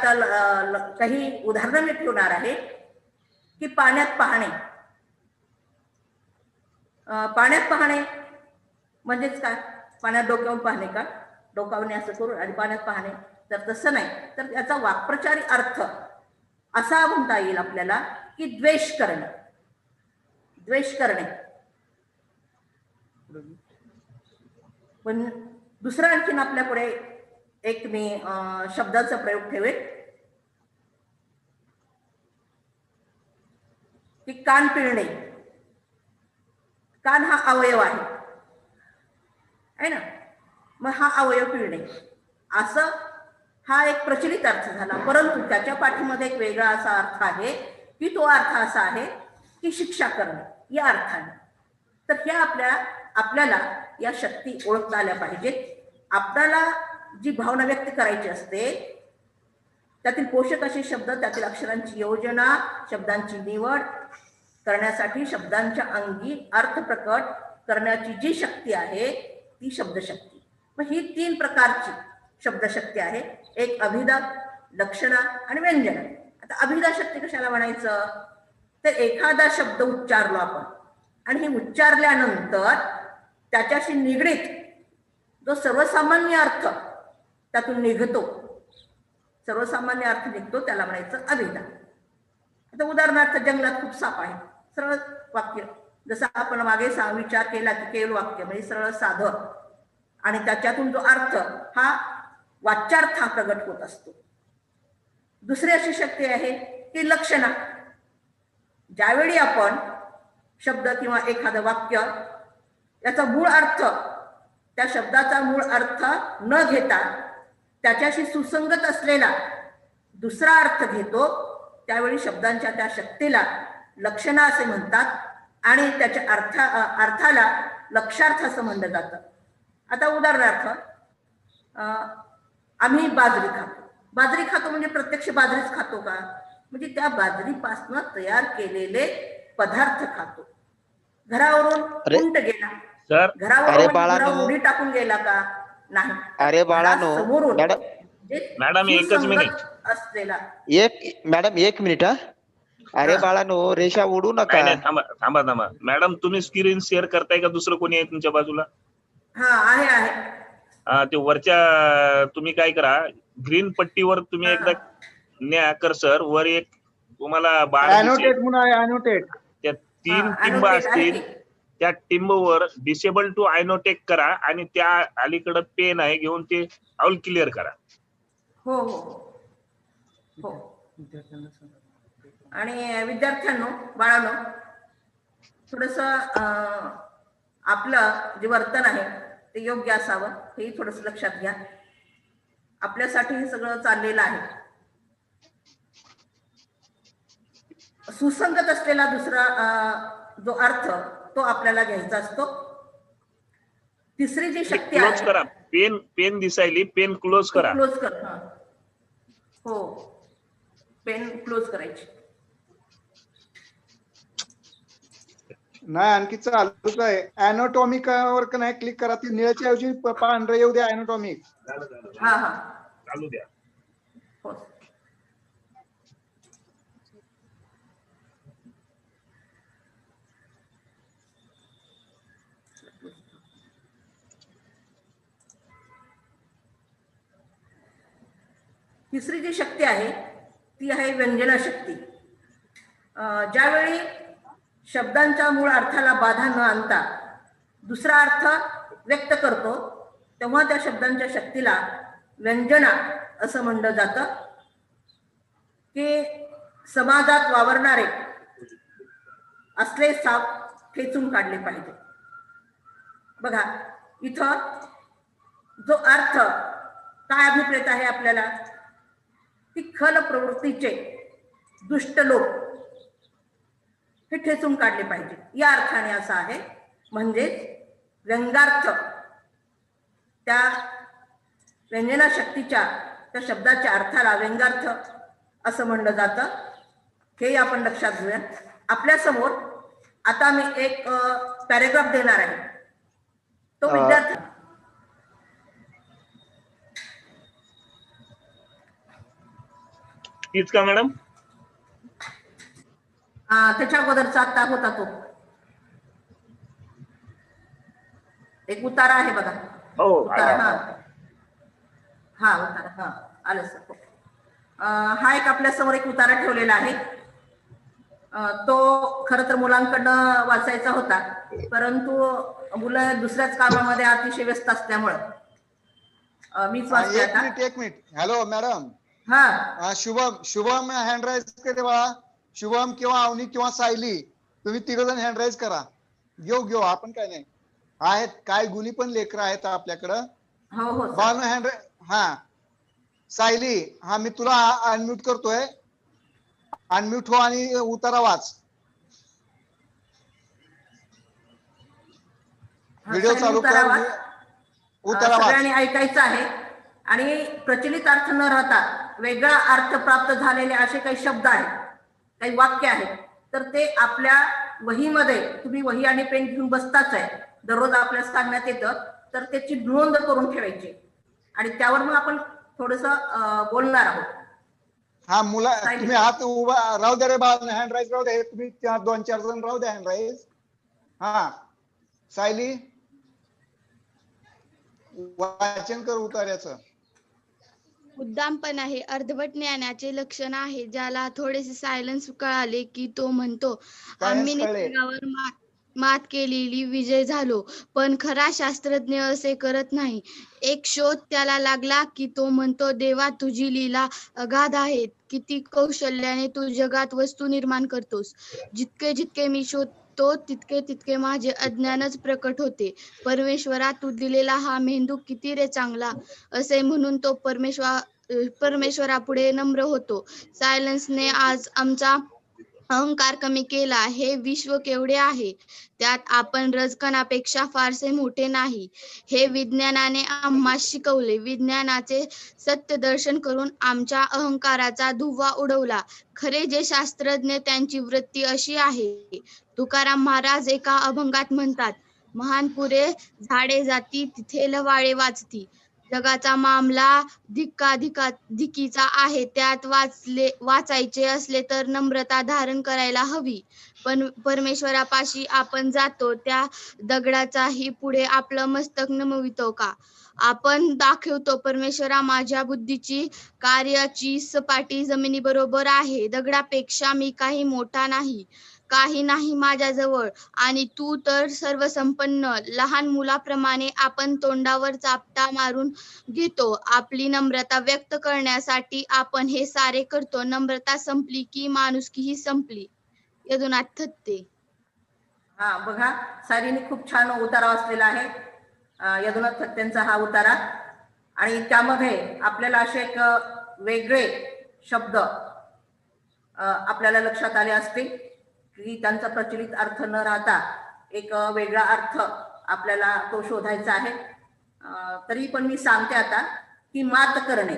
आता काही उदाहरणं मी ठेवणार आहे की पाण्यात पाहणे. पाण्यात पाहणे म्हणजेच काय? पाण्यात डोक्यावरून पाहणे का? डोकावणे असं करून आणि पाण्यात पाहणे? तर तसं नाही. तर याचा वाक्प्रचारी अर्थ असा म्हणता येईल आपल्याला की द्वेष करणे. द्वेष करणे. पण दुसरा आणखीन आपल्यापुढे एक मी शब्दाचा प्रयोग ठेवेल की कान पिळणे. कान हा अवयव आहे ना, मग हा अवयव पिळणे असं हा एक प्रचलित अर्थ झाला. परंतु त्याच्या पाठीमध्ये एक वेगळा असा अर्थ आहे की तो अर्थ असा आहे की शिक्षा करणे या अर्थाने. तर ह्या आपल्याला या शक्ती ओळखता आल्या पाहिजेत. आपल्याला जी भावना व्यक्त करायची असते त्यातील पोषक असे शब्द, त्यातील अक्षरांची योजना, शब्दांची निवड करण्यासाठी शब्दांच्या अंगी अर्थ प्रकट करण्याची जी शक्ती आहे ती शब्दशक्ती. मग ही 3 प्रकारची शब्दशक्ती आहे. एक अभिधा, लक्षणा आणि व्यंजना. आता अभिधा शक्ती कशाला म्हणायचं? तर एखादा शब्द उच्चारलो आपण आणि हे उच्चारल्यानंतर त्याच्याशी निगडीत जो सर्वसामान्य अर्थ त्यातून निघतो, सर्वसामान्य अर्थ निघतो, त्याला म्हणायचं अभिधा. आता उदाहरणार्थ जंगलात खूप साप आहे, सरळ वाक्य, जसं आपण मागे विचार केला की केवळ वाक्य म्हणजे सरळ साधं, आणि त्याच्यातून जो अर्थ हा वाच्यार्थ हा प्रगट होत असतो. दुसरी अशी शक्ती आहे की लक्षणा. ज्यावेळी आपण शब्द किंवा एखादं वाक्य याचा मूळ अर्थ, त्या शब्दाचा मूळ अर्थ न घेता त्याच्याशी सुसंगत असलेला दुसरा अर्थ घेतो, त्यावेळी शब्दांच्या त्या शक्तीला लक्षणा असे म्हणतात आणि त्याच्या अर्थाला लक्षार्थ असं म्हणलं जातं. आता उदाहरणार्थ आम्ही बाजरी खातो. बाजरी खातो म्हणजे प्रत्यक्ष बाजरीच खातो का? म्हणजे त्या बाजरीपासून तयार केलेले पदार्थ खातो. घरावरून उंट गेला, घरावरून उडी टाकून गेला का? नाही. अरे बाळांनो, समोरून मॅडम एकच मिनिट असलेला मॅडम एक मिनिट. अरे बाळांनो, रेषा उडू नका. थांबा. मॅडम तुम्ही स्क्रीन शेअर करताय का? दुसरं कोणी आहे तुमच्या बाजूला? हा आहे. ते वरच्या तुम्ही काय करा, ग्रीन पट्टीवर तुम्ही एकदा न्या कर्सर वर, एक तुम्हाला बार अॅनोटेट त्या 3 टिंब असतील, त्या टिंबवर डिसेबल टू आयनोटेक करा आणि त्या अलीकडे पेन आहे घेऊन ते ऑल क्लिअर करा. हो. आणि विद्यार्थ्यांनो, बाळांनो, थोडस आपलं जे वर्तन आहे ते योग्य असावं हे थोडस लक्षात घ्या. आपल्यासाठी हे सगळं चाललेलं आहे. सुसंगत असलेला दुसरा जो अर्थ तो आपल्याला घ्यायचा असतो. तिसरी जी शक्ती आहे, करा पेन दिसायली, पेन क्लोज करा. क्लोज कर. हो, पेन क्लोज करायची. नाही, आणखी चालूच आहे. अॅनाटॉमिकवर नाही क्लिक करा, ती निळ्याच्या ऐवजी पांढरं येऊ द्या. अॅनाटॉमिक हा चालू द्या. हो. तिसरी जी शक्ती आहे ती आहे व्यंजना शक्ती. ज्यावेळी शब्दांच्या मूळ अर्थाला बाधा न आणता दुसरा अर्थ व्यक्त करतो तेव्हा त्या शब्दांच्या शक्तीला व्यंजना असं म्हणलं जातं. की समाजात वावरणारे असले साप ठेचून काढले पाहिजे. बघा इथं जो अर्थ काय अभिप्रेत आहे आपल्याला, की खल प्रवृत्तीचे दुष्ट लोक हे ठेचून काढले पाहिजे या अर्थाने असा आहे. म्हणजे व्यंगार्थ, त्या व्यंजना शक्तीच्या त्या शब्दाच्या अर्थाला व्यंगार्थ असं म्हणलं जातं. हे आपण लक्षात घेऊया. आपल्या समोर आता मी एक पॅरेग्राफ देणार आहे. तो विद्यार्थी तीच का मॅडम? त्याच्या अगोदरचा आता होता तो एक उतारा आहे बघा. हो उतारा. आला. हा उतारा. हा आलं सर. हा एक आपल्या समोर एक उतारा ठेवलेला आहे. तो खरं तर मुलांकडनं वाचायचा होता, परंतु मुलं दुसऱ्याच कामामध्ये अतिशय व्यस्त असल्यामुळं मीच वाचते आता. एक मिनिट. Hello madam. हा शुभम हँड राईज करे बाळा. शुभम किंवा अवनी किंवा सायली, तुम्ही तिघ जण हँड राईज करा. घेऊ आपण काय नाही. आहेत काय गुणी पण लेकर आहेत आपल्याकडं. हो बाळांनो हँड. हा सायली, हा मी तुला अनम्यूट करतोय. अनम्यूट हो आणि उतारा वाच. व्हिडिओ चालू कर. उतारा वाच. सगळ्यांनी ऐकायचं आहे आणि प्रचलित अर्थ न राहता वेगळा अर्थ प्राप्त झालेले असे काही शब्द आहेत, काही वाक्य आहेत, तर ते आपल्या वहीमध्ये, तुम्ही वही आणि पेन घेऊन बसताच आहे, दररोज आपल्याला सांगण्यात येतं, तर त्याची नोंद करून ठेवायची आणि त्यावर मग आपण थोडस बोलणार आहोत. हा मुला तुम्ही हात उभा राहू द्या रे बाळा. हँड राईज राहू द्या. तुम्ही 2-4 जण राहू द्या हँड राईज. हा सायली वाचन कर उतार्याचं. मुद्दामपणा हे अर्धवट ज्ञानाचे लक्षण आहे. ज्याला थोडेसे सायलेन्स कळाले की तो म्हणतो आम्ही निसर्गावर मात केलेली विजय झालो. पण खरा शास्त्रज्ञ असे करत नाही. एक शोध त्याला लागला की तो म्हणतो देवा तुझी लीला अगाध आहे. किती कौशल्याने तू जगात वस्तू निर्माण करतोस. जितके जितके मी शोधतो तितके तितके माझे अज्ञानच प्रकट होते. परमेश्वरा तू दिलेला हा मेंदू किती रे चांगला, असे म्हणून तो परमेश्वरापुढे नम्र होतो. सायलेन्सने आज आमचा अहंकार कमी केला. हे विश्व केवढे आहे, त्यात आपण रजकणापेक्षा फारसे मोठे नाही, हे विज्ञानाने आम्हास शिकवले. विज्ञानाचे सत्य दर्शन करून आमच्या अहंकाराचा धुव्वा उडवला. खरे जे शास्त्रज्ञ त्यांची वृत्ती अशी आहे. तुकाराम महाराज एका अभंगात म्हणतात, महान पुरे झाडे जाती तिथे लवाळे वाचती. जगाचा मामला धिक्काधिक्कीचा आहे. त्यात वाचायचे असले तर नम्रता धारण करायला हवी. पण परमेश्वरापाशी आपण जातो त्या दगडाचाही पुढे आपलं मस्तक नमवितो का? आपण दाखवतो परमेश्वरा माझ्या बुद्धीची कार्याची सपाटी जमिनीबरोबर आहे. दगडापेक्षा मी काही मोठा नाही, काही नाही माझ्याजवळ, आणि तू तर सर्वसंपन्न. लहान मुलाप्रमाणे आपण तोंडावर चापटा मारून घेतो. आपली नम्रता व्यक्त करण्यासाठी आपण हे सारे करतो. नम्रता संपली की माणुसकीही संपली. यदुनाथ थत्ते. हा बघा, सारीने खूप छान उतारा वाचलेला आहे. यदुनाथ थत्तेंचा हा उतारा, आणि त्यामध्ये आपल्याला असे एक वेगळे शब्द आपल्याला लक्षात आले असतील की त्यांचा प्रचलित अर्थ न राहता एक वेगळा अर्थ आपल्याला तो शोधायचा आहे. तरी पण मी सांगते आता की मात करणे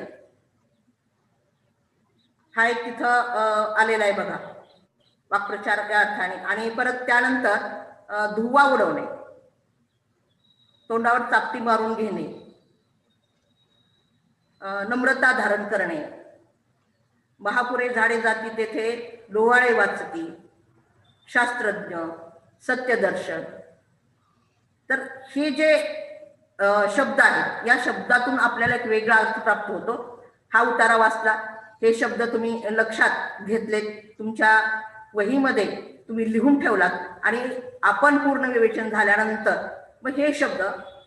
हा एक तिथं आलेला आहे बघा, वाक्प्रचार या अर्थाने. आणि परत त्यानंतर धुव्वा उडवणे, तोंडावर चापटी मारून घेणे, नम्रता धारण करणे, महापुरे झाडे जाती तेथे डोहाळे वाचती, शास्त्रज्ञ, सत्यदर्शन. तर हे जे शब्द आहेत, या शब्दातून आपल्याला एक वेगळा अर्थ प्राप्त होतो. हा उतारा वाचला, हे शब्द तुम्ही लक्षात घेतलेत, तुमच्या वहीमध्ये तुम्ही लिहून ठेवलात, आणि आपण पूर्ण विवेचन झाल्यानंतर मग हे शब्द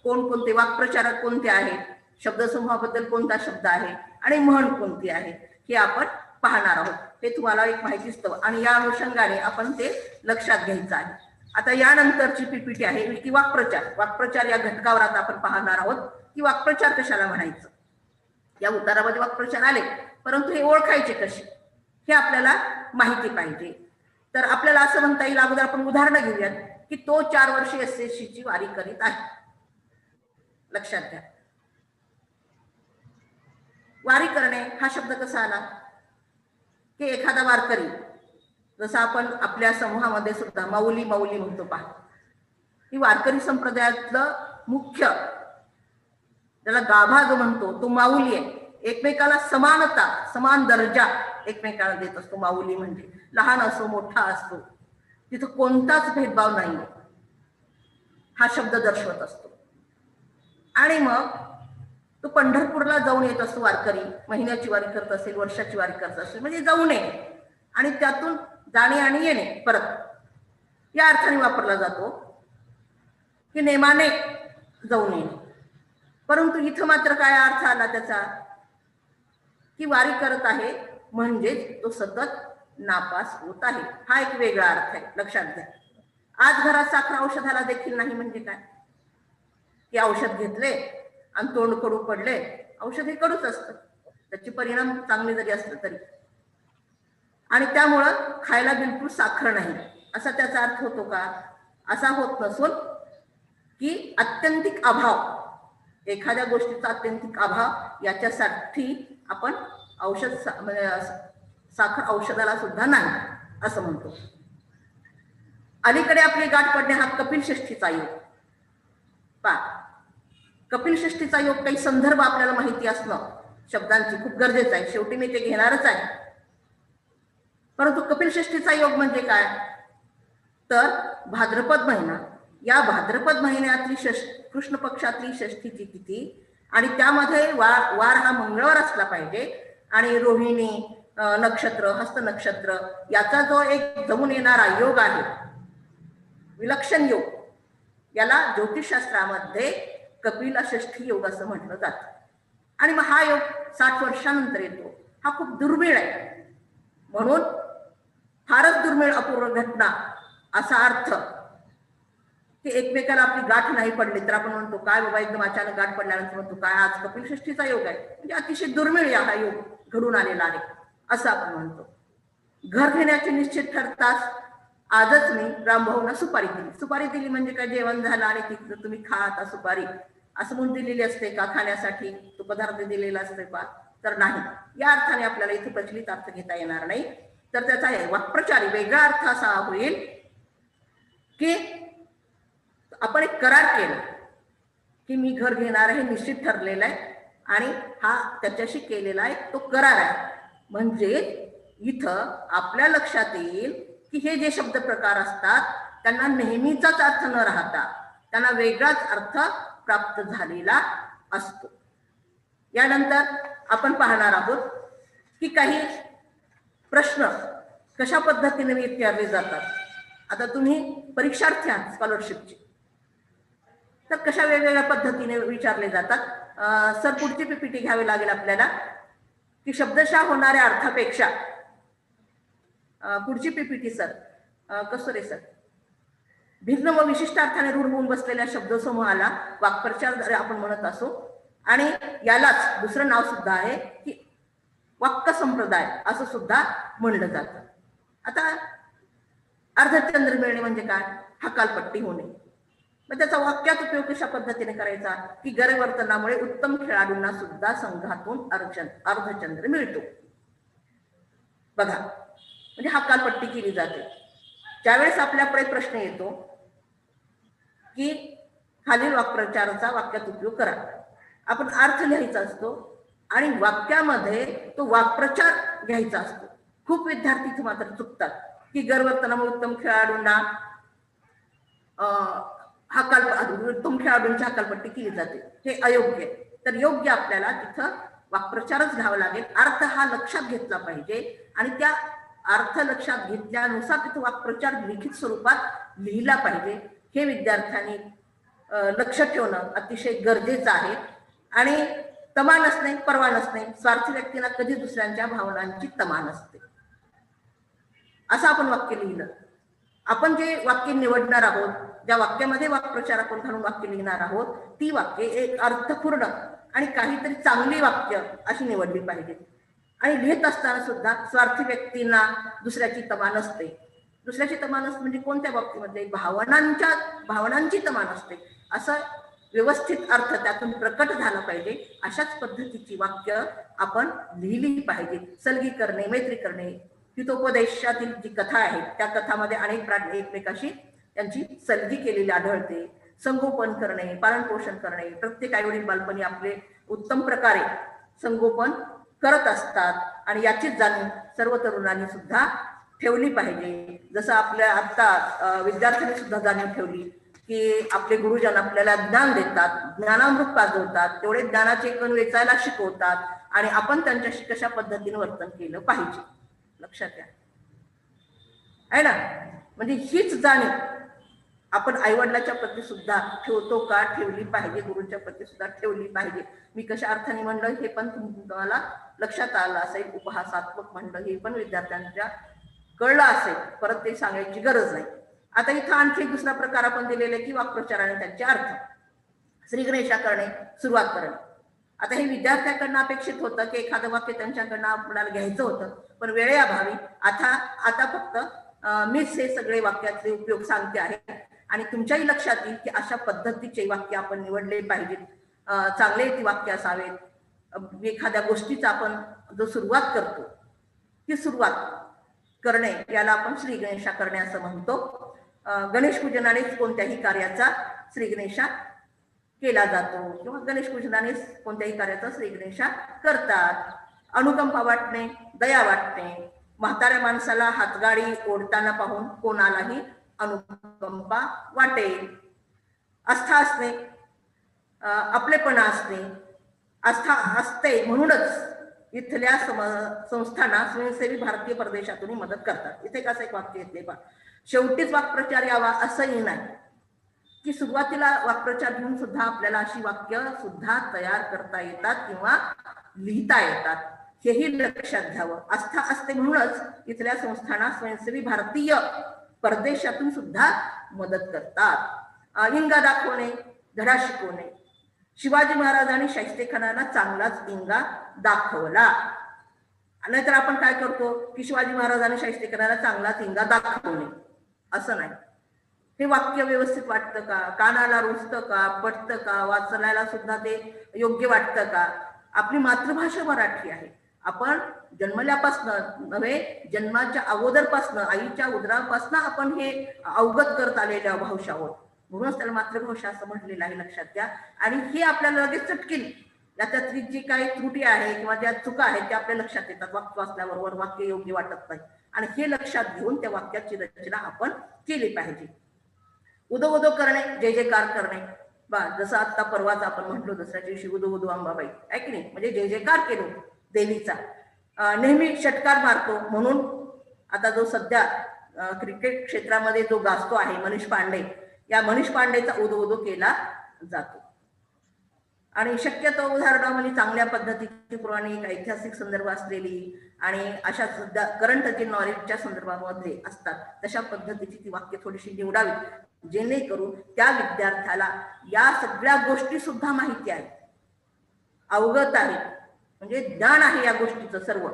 कोणकोणते, वाक्प्रचारक कोणते आहेत, शब्दसमूहाबद्दल कोणता शब्द आहे आणि म्हण कोणती आहे, हे आपण पाहणार आहोत. हे तुम्हाला एक माहितीच हवं, आणि या अनुषंगाने आपण ते लक्षात घ्यायचं आहे. आता यानंतरची पीपीटी आहे की वाक्प्रचार. वाक्प्रचार या घटकावर आता आपण पाहणार आहोत की वाक्प्रचार कशाला म्हणायचं. या उतारामध्ये वाक्प्रचार आले, परंतु हे ओळखायचे कसे हे आपल्याला माहिती पाहिजे. तर आपल्याला असं म्हणता येईल, अगोदर आपण उदाहरणं घेऊयात की तो 4 वर्ष SSC ची वारी करीत आहे. लक्षात घ्या, वारी करणे हा शब्द कसा आला की एखादा वारकरी, जसं आपण आपल्या समूहामध्ये सुद्धा माऊली माऊली म्हणतो पहा, ही वारकरी संप्रदायातलं मुख्य, त्याला गाभा जो म्हणतो तो माऊली आहे. एकमेकाला समानता, समान दर्जा एकमेकांना देत असतो. माऊली म्हणजे लहान असो मोठा असतो, तिथं कोणताच भेदभाव नाही हा शब्द दर्शवत असतो. आणि मग तो पंढरपूरला जाऊन येत असतो वारकरी, महिन्याची वारी करत असेल, वर्षाची वारी करत असेल, म्हणजे जाऊन येणे आणि त्यातून जाणे आणि येणे परत, या अर्थाने वापरला जातो की नेमाने जाऊन येणे. परंतु इथं मात्र काय अर्थ आला त्याचा, की वारी करत आहे म्हणजेच तो सतत नापास होत आहे, हा एक वेगळा अर्थ आहे, लक्षात घ्या. आज घरात साखर औषधाला देखील नाही म्हणजे काय, की औषध घेतले आणि तोंड कडू पडले, औषध हे कडूच असतं, त्याचे परिणाम चांगले जरी असले तरी, आणि त्यामुळं खायला बिलकुल साखर नाही असा त्याचा अर्थ होतो का? असा होत नसून की आत्यंतिक अभाव, एखाद्या गोष्टीचा आत्यंतिक अभाव याच्यासाठी आपण औषध साखर औषधाला सुद्धा नाही असं म्हणतो. अलीकडे आपली गाठ पडणे हा कपिल षष्ठीचा योग. कपिल षष्ठीचा योग काही संदर्भ आपल्याला माहिती असणं शब्दांची खूप गरजेचं आहे, शेवटी मी ते घेणारच आहे. परंतु कपिल षष्ठीचा योग म्हणजे काय, तर भाद्रपद महिना, या भाद्रपद महिन्यातली कृष्ण पक्षातली षष्ठीची तिथी, आणि त्यामध्ये वार हा मंगळवार असला पाहिजे, आणि रोहिणी नक्षत्र, हस्त नक्षत्र याचा जो एक जमून येणारा योग आहे, विलक्षण योग, याला ज्योतिषशास्त्रामध्ये कपिल षष्ठी योग असं म्हटलं जातं. आणि मग हा योग 60 वर्षानंतर येतो, हा खूप दुर्मिळ आहे, म्हणून फारच दुर्मिळ अपूर्व घटना असा अर्थ, की एकमेकाला आपली गाठ नाही पडली तर आपण म्हणतो काय बाबा एकदम अचानक गाठ पडल्यानंतर म्हणतो काय आज कपिल षष्ठीचा योग आहे, म्हणजे अतिशय दुर्मिळ हा योग घडून आलेला आहे असं आपण म्हणतो. घर घेण्याचे निश्चित ठरताच आजच मी रामभाऊंना सुपारी दिली. सुपारी दिली म्हणजे काय, जेवण झालं आणि तिथं तुम्ही खा आता सुपारी असं म्हणून दिलेली असते का, खाण्यासाठी तो पदार्थ दिलेला असते का, तर नाही. या अर्थाने आपल्याला इथे प्रचलित अर्थ घेता येणार नाही, तर त्याचा वाक्प्रचारी वेगळा अर्थ असा होईल की आपण एक करार केला की मी घर घेणार आहे, निश्चित ठरलेला आहे आणि हा त्याच्याशी केलेला आहे तो करार आहे. म्हणजे इथं आपल्या लक्षात येईल की हे जे शब्द प्रकार असतात त्यांना नेहमीचाच अर्थ न राहता त्यांना वेगळाच अर्थ प्राप्त झालेला असतो. यानंतर आपण पाहणार आहोत की काही प्रश्न कशा पद्धतीने विचारले जातात. आता तुम्ही परीक्षार्थी आहात स्कॉलरशिपचे, तर कशा वेगवेगळ्या पद्धतीने विचारले जातात. सर पुढची पीपीटी घ्यावी लागेल आपल्याला, की शब्दशः होणाऱ्या अर्थापेक्षा पुढची पीपीटी सर कसं रे सर, भिन्न व विशिष्ट अर्थाने रूढ होऊन बसलेल्या शब्दसमूहाला वाक्प्रचार आपण म्हणत असो, आणि यालाच दुसरं नाव सुद्धा आहे की वाक्य संप्रदाय असं सुद्धा म्हणलं जातं. आता अर्धचंद्र मिळणे म्हणजे काय, हकालपट्टी होणे. मग त्याचा वाक्यात उपयोग कशा पद्धतीने करायचा, की गैरवर्तनामुळे उत्तम खेळाडूंना सुद्धा संघातून अर्धचंद्र मिळतो. बघा, म्हणजे हकालपट्टी केली जाते. ज्यावेळेस आपल्याकडे प्रश्न येतो की खालील वाक्प्रचाराचा वाक्यात उपयोग करा, आपण अर्थ लिहायचा असतो आणि वाक्यामध्ये तो वाक्प्रचार घ्यायचा असतो. खूप विद्यार्थी मात्र चुकतात की गैरवर्तनामुळे उत्तम खेळाडूंना उत्तम खेळाडूंची हकालपट्टी केली जाते, हे अयोग्य. तर योग्य आपल्याला तिथं वाक्प्रचारच घ्यावा लागेल. अर्थ हा लक्षात घेतला पाहिजे आणि त्या अर्थ लक्षात घेतल्यानुसार तिथं वाक्प्रचार लिखित स्वरूपात लिहिला पाहिजे. हे विद्यार्थ्यांनी लक्ष ठेवणं अतिशय गरजेचं आहे. आणि तमा नसणे, परवा नसणे, स्वार्थी व्यक्तीला कधी दुसऱ्यांच्या भावनांची तमा नसते असं आपण वाक्य लिहिलं. आपण जे वाक्य निवडणार आहोत, ज्या वाक्यामध्ये वाक्प्रचार आपण घालून वाक्य लिहिणार आहोत, ती वाक्य एक अर्थपूर्ण आणि काहीतरी चांगली वाक्य अशी निवडली पाहिजे. आणि लिहित असताना सुद्धा स्वार्थी व्यक्तींना दुसऱ्याची तमा नसते. दुसऱ्याची तमा नसते म्हणजे कोणत्या बाबतीमध्ये, भावनांची तमा नसते, असं व्यवस्थित अर्थ त्यातून प्रकट झाला पाहिजे. अशाच पद्धतीची वाक्य आपण लिहिली पाहिजे. सलगी करणे, मैत्री करणे, हितोपदेशातील जी कथा आहे त्या कथामध्ये अनेक प्राणी एकमेकाशी त्यांची सलगी केलेली आढळते. संगोपन करणे, पालन पोषण करणे, प्रत्येक आईवडील बालपणी आपले उत्तम प्रकारे संगोपन करत असतात आणि याचीच जाणीव सर्व तरुणांनी सुद्धा ठेवली पाहिजे. जसं आपल्या आता विद्यार्थ्यांनी सुद्धा जाणीव ठेवली की आपले गुरुजन आपल्याला ज्ञान देतात, ज्ञानामृत पाजवतात, तेवढे ज्ञानाचे कण वेचायला शिकवतात आणि आपण त्यांच्याशी कशा पद्धतीने वर्तन केलं पाहिजे. लक्षात घ्या आहे ना. म्हणजे हीच जाणीव आपण आईवडिलाच्या प्रती सुद्धा ठेवतो का, ठेवली पाहिजे, गुरुंच्या प्रती सुद्धा ठेवली पाहिजे. मी कशा अर्थाने म्हणलं हे पण तुम्हाला लक्षात आलं असेल. उपहासात्मक म्हणलं हे पण विद्यार्थ्यांच्या कळलं असेल, परत ते सांगायची गरज नाही. आता इथं आणखी दुसरा प्रकार आपण दिलेला आहे की वाक्प्रचार आणि त्यांचे अर्थ. श्री गणेशा करणे, सुरुवात करणे. आता हे विद्यार्थ्यांकडनं अपेक्षित होतं की एखादं वाक्य त्यांच्याकडनं आपल्याला घ्यायचं होतं, पण वेळेअभावी आता फक्त मीच हे सगळे वाक्याचे उपयोग सांगते आहे आणि तुमच्याही लक्षात येईल की अशा पद्धतीचे वाक्य आपण निवडले पाहिजेत. चांगले ती वाक्य असावेत. एखाद्या गोष्टीचा आपण जो सुरुवात करतो ती सुरुवात करणे याला आपण श्री गणेशा करणे असं म्हणतो. गणेश पूजनानेच कोणत्याही कार्याचा श्री गणेशा केला जातो किंवा गणेश पूजनानेच कोणत्याही कार्याचा श्री गणेशा करतात. अनुकंपा वाटणे, दया वाटणे. म्हाताऱ्या माणसाला हातगाडी ओढताना पाहून कोणालाही अनुकंपा वाटेल. आस्था असणे, आपलेपणा असणे. आस्था असते म्हणूनच इथल्या संस्थांना स्वयंसेवी भारतीय परदेशातून मदत करतात. इथे कसं एक वाक्य येते पहा. शेवटीच वाक्प्रचार यावा असंही नाही की सुरुवातीला वाक्प्रचार घेऊन सुद्धा आपल्याला अशी वाक्य सुद्धा तयार करता येतात किंवा लिहिता येतात. हेही लक्षात घ्यावं. आस्था असते म्हणूनच इथल्या संस्थांना स्वयंसेवी भारतीय परदेशातून सुद्धा मदत करतात. इंगा दाखवणे, धडा शिकवणे. शिवाजी महाराजांनी शाहिस्तेखानाला चांगलाच इंगा दाखवला. नाहीतर आपण काय करतो की शिवाजी महाराजांनी शाहिस्तेखानाला चांगलाच इंगा दाखवणे असं नाही. हे वाक्य व्यवस्थित वाटतं का, कानाला रुजतं का, पटतं का, वाचनाला सुद्धा ते योग्य वाटतं का. आपली मातृभाषा मराठी आहे. आपण जन्मल्यापासनं नव्हे, जन्माच्या अगोदरपासनं, आईच्या उदरापासनं आपण हे अवगत करत आलेल्या भाषा आहोत, म्हणूनच त्याला मातृभाषा असं म्हटलेलं आहे. लक्षात घ्या. आणि हे आपल्याला लगेच चटकील याच्यातली जी काही त्रुटी आहे किंवा ज्या चुका आहेत त्या आपल्या लक्षात येतात. वाक्य वाचल्याबरोबर वाक्य योग्य वाटत नाही आणि हे लक्षात घेऊन त्या वाक्याची रचना आपण केली पाहिजे. उदो उदो करणे, जय जयकार करणे. जसं आता परवाच आपण म्हटलो दसऱ्या दिवशी उदो उदो अंबाबाई आहे की नाही, म्हणजे जय जयकार केलो देवीचा. नेहमी षटकार मारतो म्हणून आता जो सध्या क्रिकेट क्षेत्रामध्ये जो गाजतो आहे मनीष पांडे, या मनीष पांडेचा उदो उदो केला जातो. आणि शक्यतो उदाहरणामध्ये चांगल्या पद्धतीची पौराणिक ऐतिहासिक संदर्भ असलेली आणि अशा सुद्धा करंट जे नॉलेजच्या संदर्भामध्ये असतात तशा पद्धतीची ती वाक्य थोडीशी निवडावी, जेणेकरून त्या विद्यार्थ्याला या सगळ्या गोष्टी सुद्धा माहिती आहे, अवगत आहे, म्हणजे ज्ञान आहे या गोष्टीचं सर्व.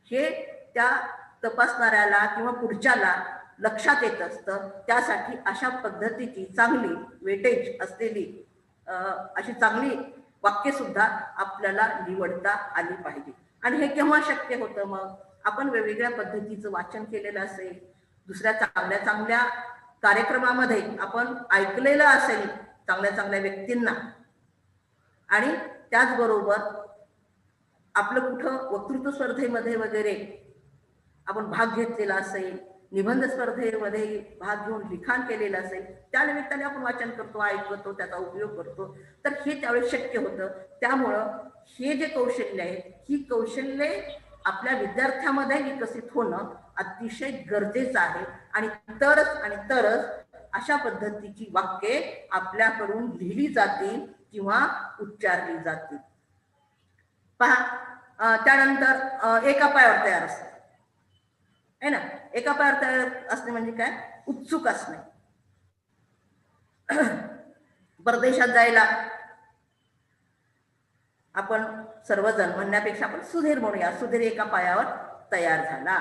हे त्या तपासणाऱ्याला किंवा पुढच्याला लक्षात येत असतं. त्यासाठी अशा पद्धतीची चांगली वेटेज असलेली अशी चांगली वाक्य सुद्धा आपल्याला निवडता आली पाहिजे. आणि हे केव्हा शक्य होतं? मग आपण वेगवेगळ्या पद्धतीचं वाचन केलेलं असेल, दुसऱ्या चांगल्या चांगल्या कार्यक्रमामध्ये आपण ऐकलेलं असेल चांगल्या चांगल्या व्यक्तींना, आणि त्याचबरोबर आपलं कुठं वक्तृत्व स्पर्धेमध्ये वगैरे आपण भाग घेतलेला असेल, निबंध स्पर्धेमध्ये भाग घेऊन लिखाण केलेलं असेल, त्या निमित्ताने आपण वाचन करतो, ऐकतो, त्याचा उपयोग करतो, तर हे त्यावेळेस शक्य होतं. त्यामुळं हे जे कौशल्य आहे, ही कौशल्ये आपल्या विद्यार्थ्यामध्ये विकसित होणं अतिशय गरजेचं आहे. आणि तरच अशा पद्धतीची वाक्ये आपल्याकडून लिहिली जातील किंवा उच्चारली जातील. पहा, त्यानंतर एका पायावर तयार असते आहे ना. एका पायावर तयार असणे म्हणजे काय? उत्सुक असणे. परदेशात जायला आपण सर्वजण म्हणण्यापेक्षा आपण सुधीर म्हणूया. सुधीर एका पायावर तयार झाला.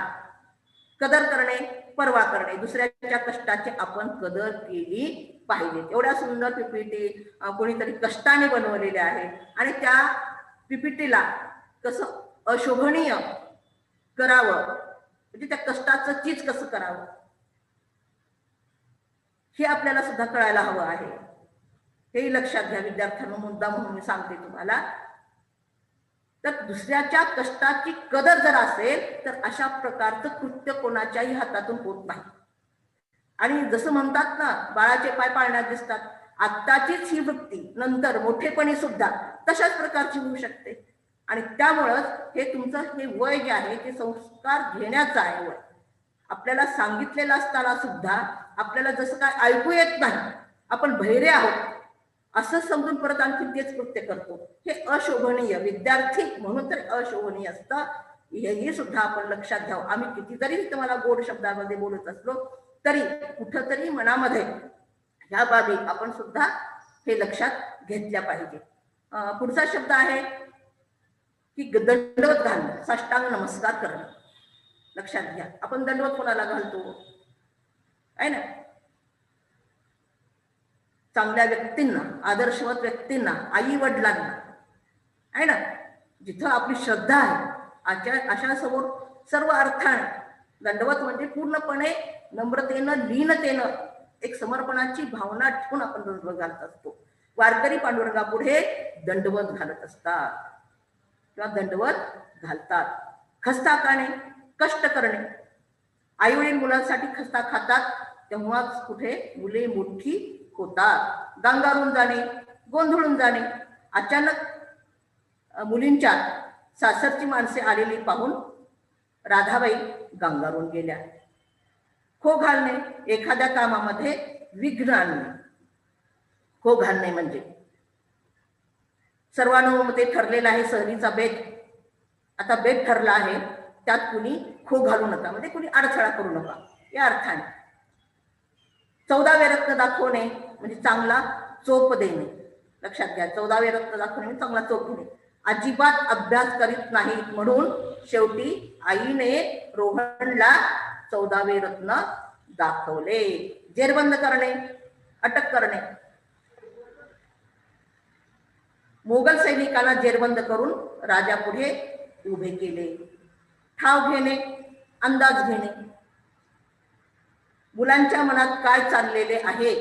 कदर करणे, पर्वा करणे. दुसऱ्याच्या कष्टाची आपण कदर केली पाहिजे. एवढ्या सुंदर पीपीटी कोणीतरी कष्टाने बनवलेले आहे आणि त्या पीपीटीला कसं अशोभनीय करावं, म्हणजे त्या कष्टाचं चीज कसं करावं हे आपल्याला सुद्धा कळायला हवं आहे. हेही लक्षात घ्या विद्यार्थ्यांना, मुद्दा म्हणून मी सांगते तुम्हाला. तर दुसऱ्याच्या कष्टाची कदर जर असेल तर अशा प्रकारचं कृत्य कोणाच्याही हातातून होत नाही. आणि जसं म्हणतात ना, बाळाचे पाय पाळण्यात दिसतात, आत्ताचीच ही वृत्ती नंतर मोठेपणी सुद्धा तशाच प्रकारची होऊ शकते. आणि त्यामुळंच हे तुमचं हे वय जे आहे ते संस्कार घेण्याचं आहे वय. आपल्याला सांगितलेलं असताना सुद्धा आपल्याला जसं काय ऐकू येत नाही, आपण बहिरे आहोत असं समजून परत आणखी तेच कृत्य करतो, हे अशोभनीय, विद्यार्थी म्हणून तर अशोभनीय असतं. हेही सुद्धा आपण लक्षात घ्यावं. आम्ही किती जरी तुम्हाला गोड शब्दामध्ये बोलत असलो तरी कुठंतरी मनामध्ये ह्या बाबी आपण सुद्धा हे लक्षात घेतल्या पाहिजे. पुढचा शब्द आहे की दंडवत घालणं, साष्टांग नमस्कार करणं. लक्षात घ्या, आपण दंडवत कोणाला घालतो आहे ना? चांगल्या व्यक्तींना, आदर्शवत व्यक्तींना, आई वडिलांना आहे ना, जिथं आपली श्रद्धा आहे अशा समोर सर्व अर्थाने दंडवत म्हणजे पूर्णपणे नम्रतेनं, लीनतेनं, एक समर्पणाची भावना ठेवून आपण दंडवत घालत असतो. वारकरी पांडुरंगापुढे दंडवत घालत असतात किंवा दंडवत घालतात. खस्ता खाणे, कष्ट करणे. आई वडील मुलांसाठी खस्ता खातात तेव्हाच कुठे मुले मोठी होतात. गांगारून जाणे, गोंधळून जाणे. अचानक मुलींच्या सासरची माणसे आलेली पाहून राधाबाई गांगारून गेल्या. खो घालणे, एखाद्या कामामध्ये विघ्न आणणे. खो घालणे म्हणजे सर्वानुमते ठरलेला आहे सहलीचा बेत. आता बेत ठरला आहे, त्यात कुणी खो घालू नका, म्हणजे कुणी अडथळा करू नका या अर्थाने. 14वे रत्न दाखवणे म्हणजे चांगला चोप देणे. लक्षात घ्या, 14वे रत्न दाखवणे म्हणजे चांगला चोप देणे. अजिबात अभ्यास करीत नाहीत म्हणून शेवटी आईने रोहनला 14वे रत्न दाखवले. जेरबंद करणे, अटक करणे. मोगल सैनिकाला जेरबंद करून राजापुढे उभे केले. ठाव घेणे, अंदाज घेणे. मुलांच्या मनात काय चाललेले आहे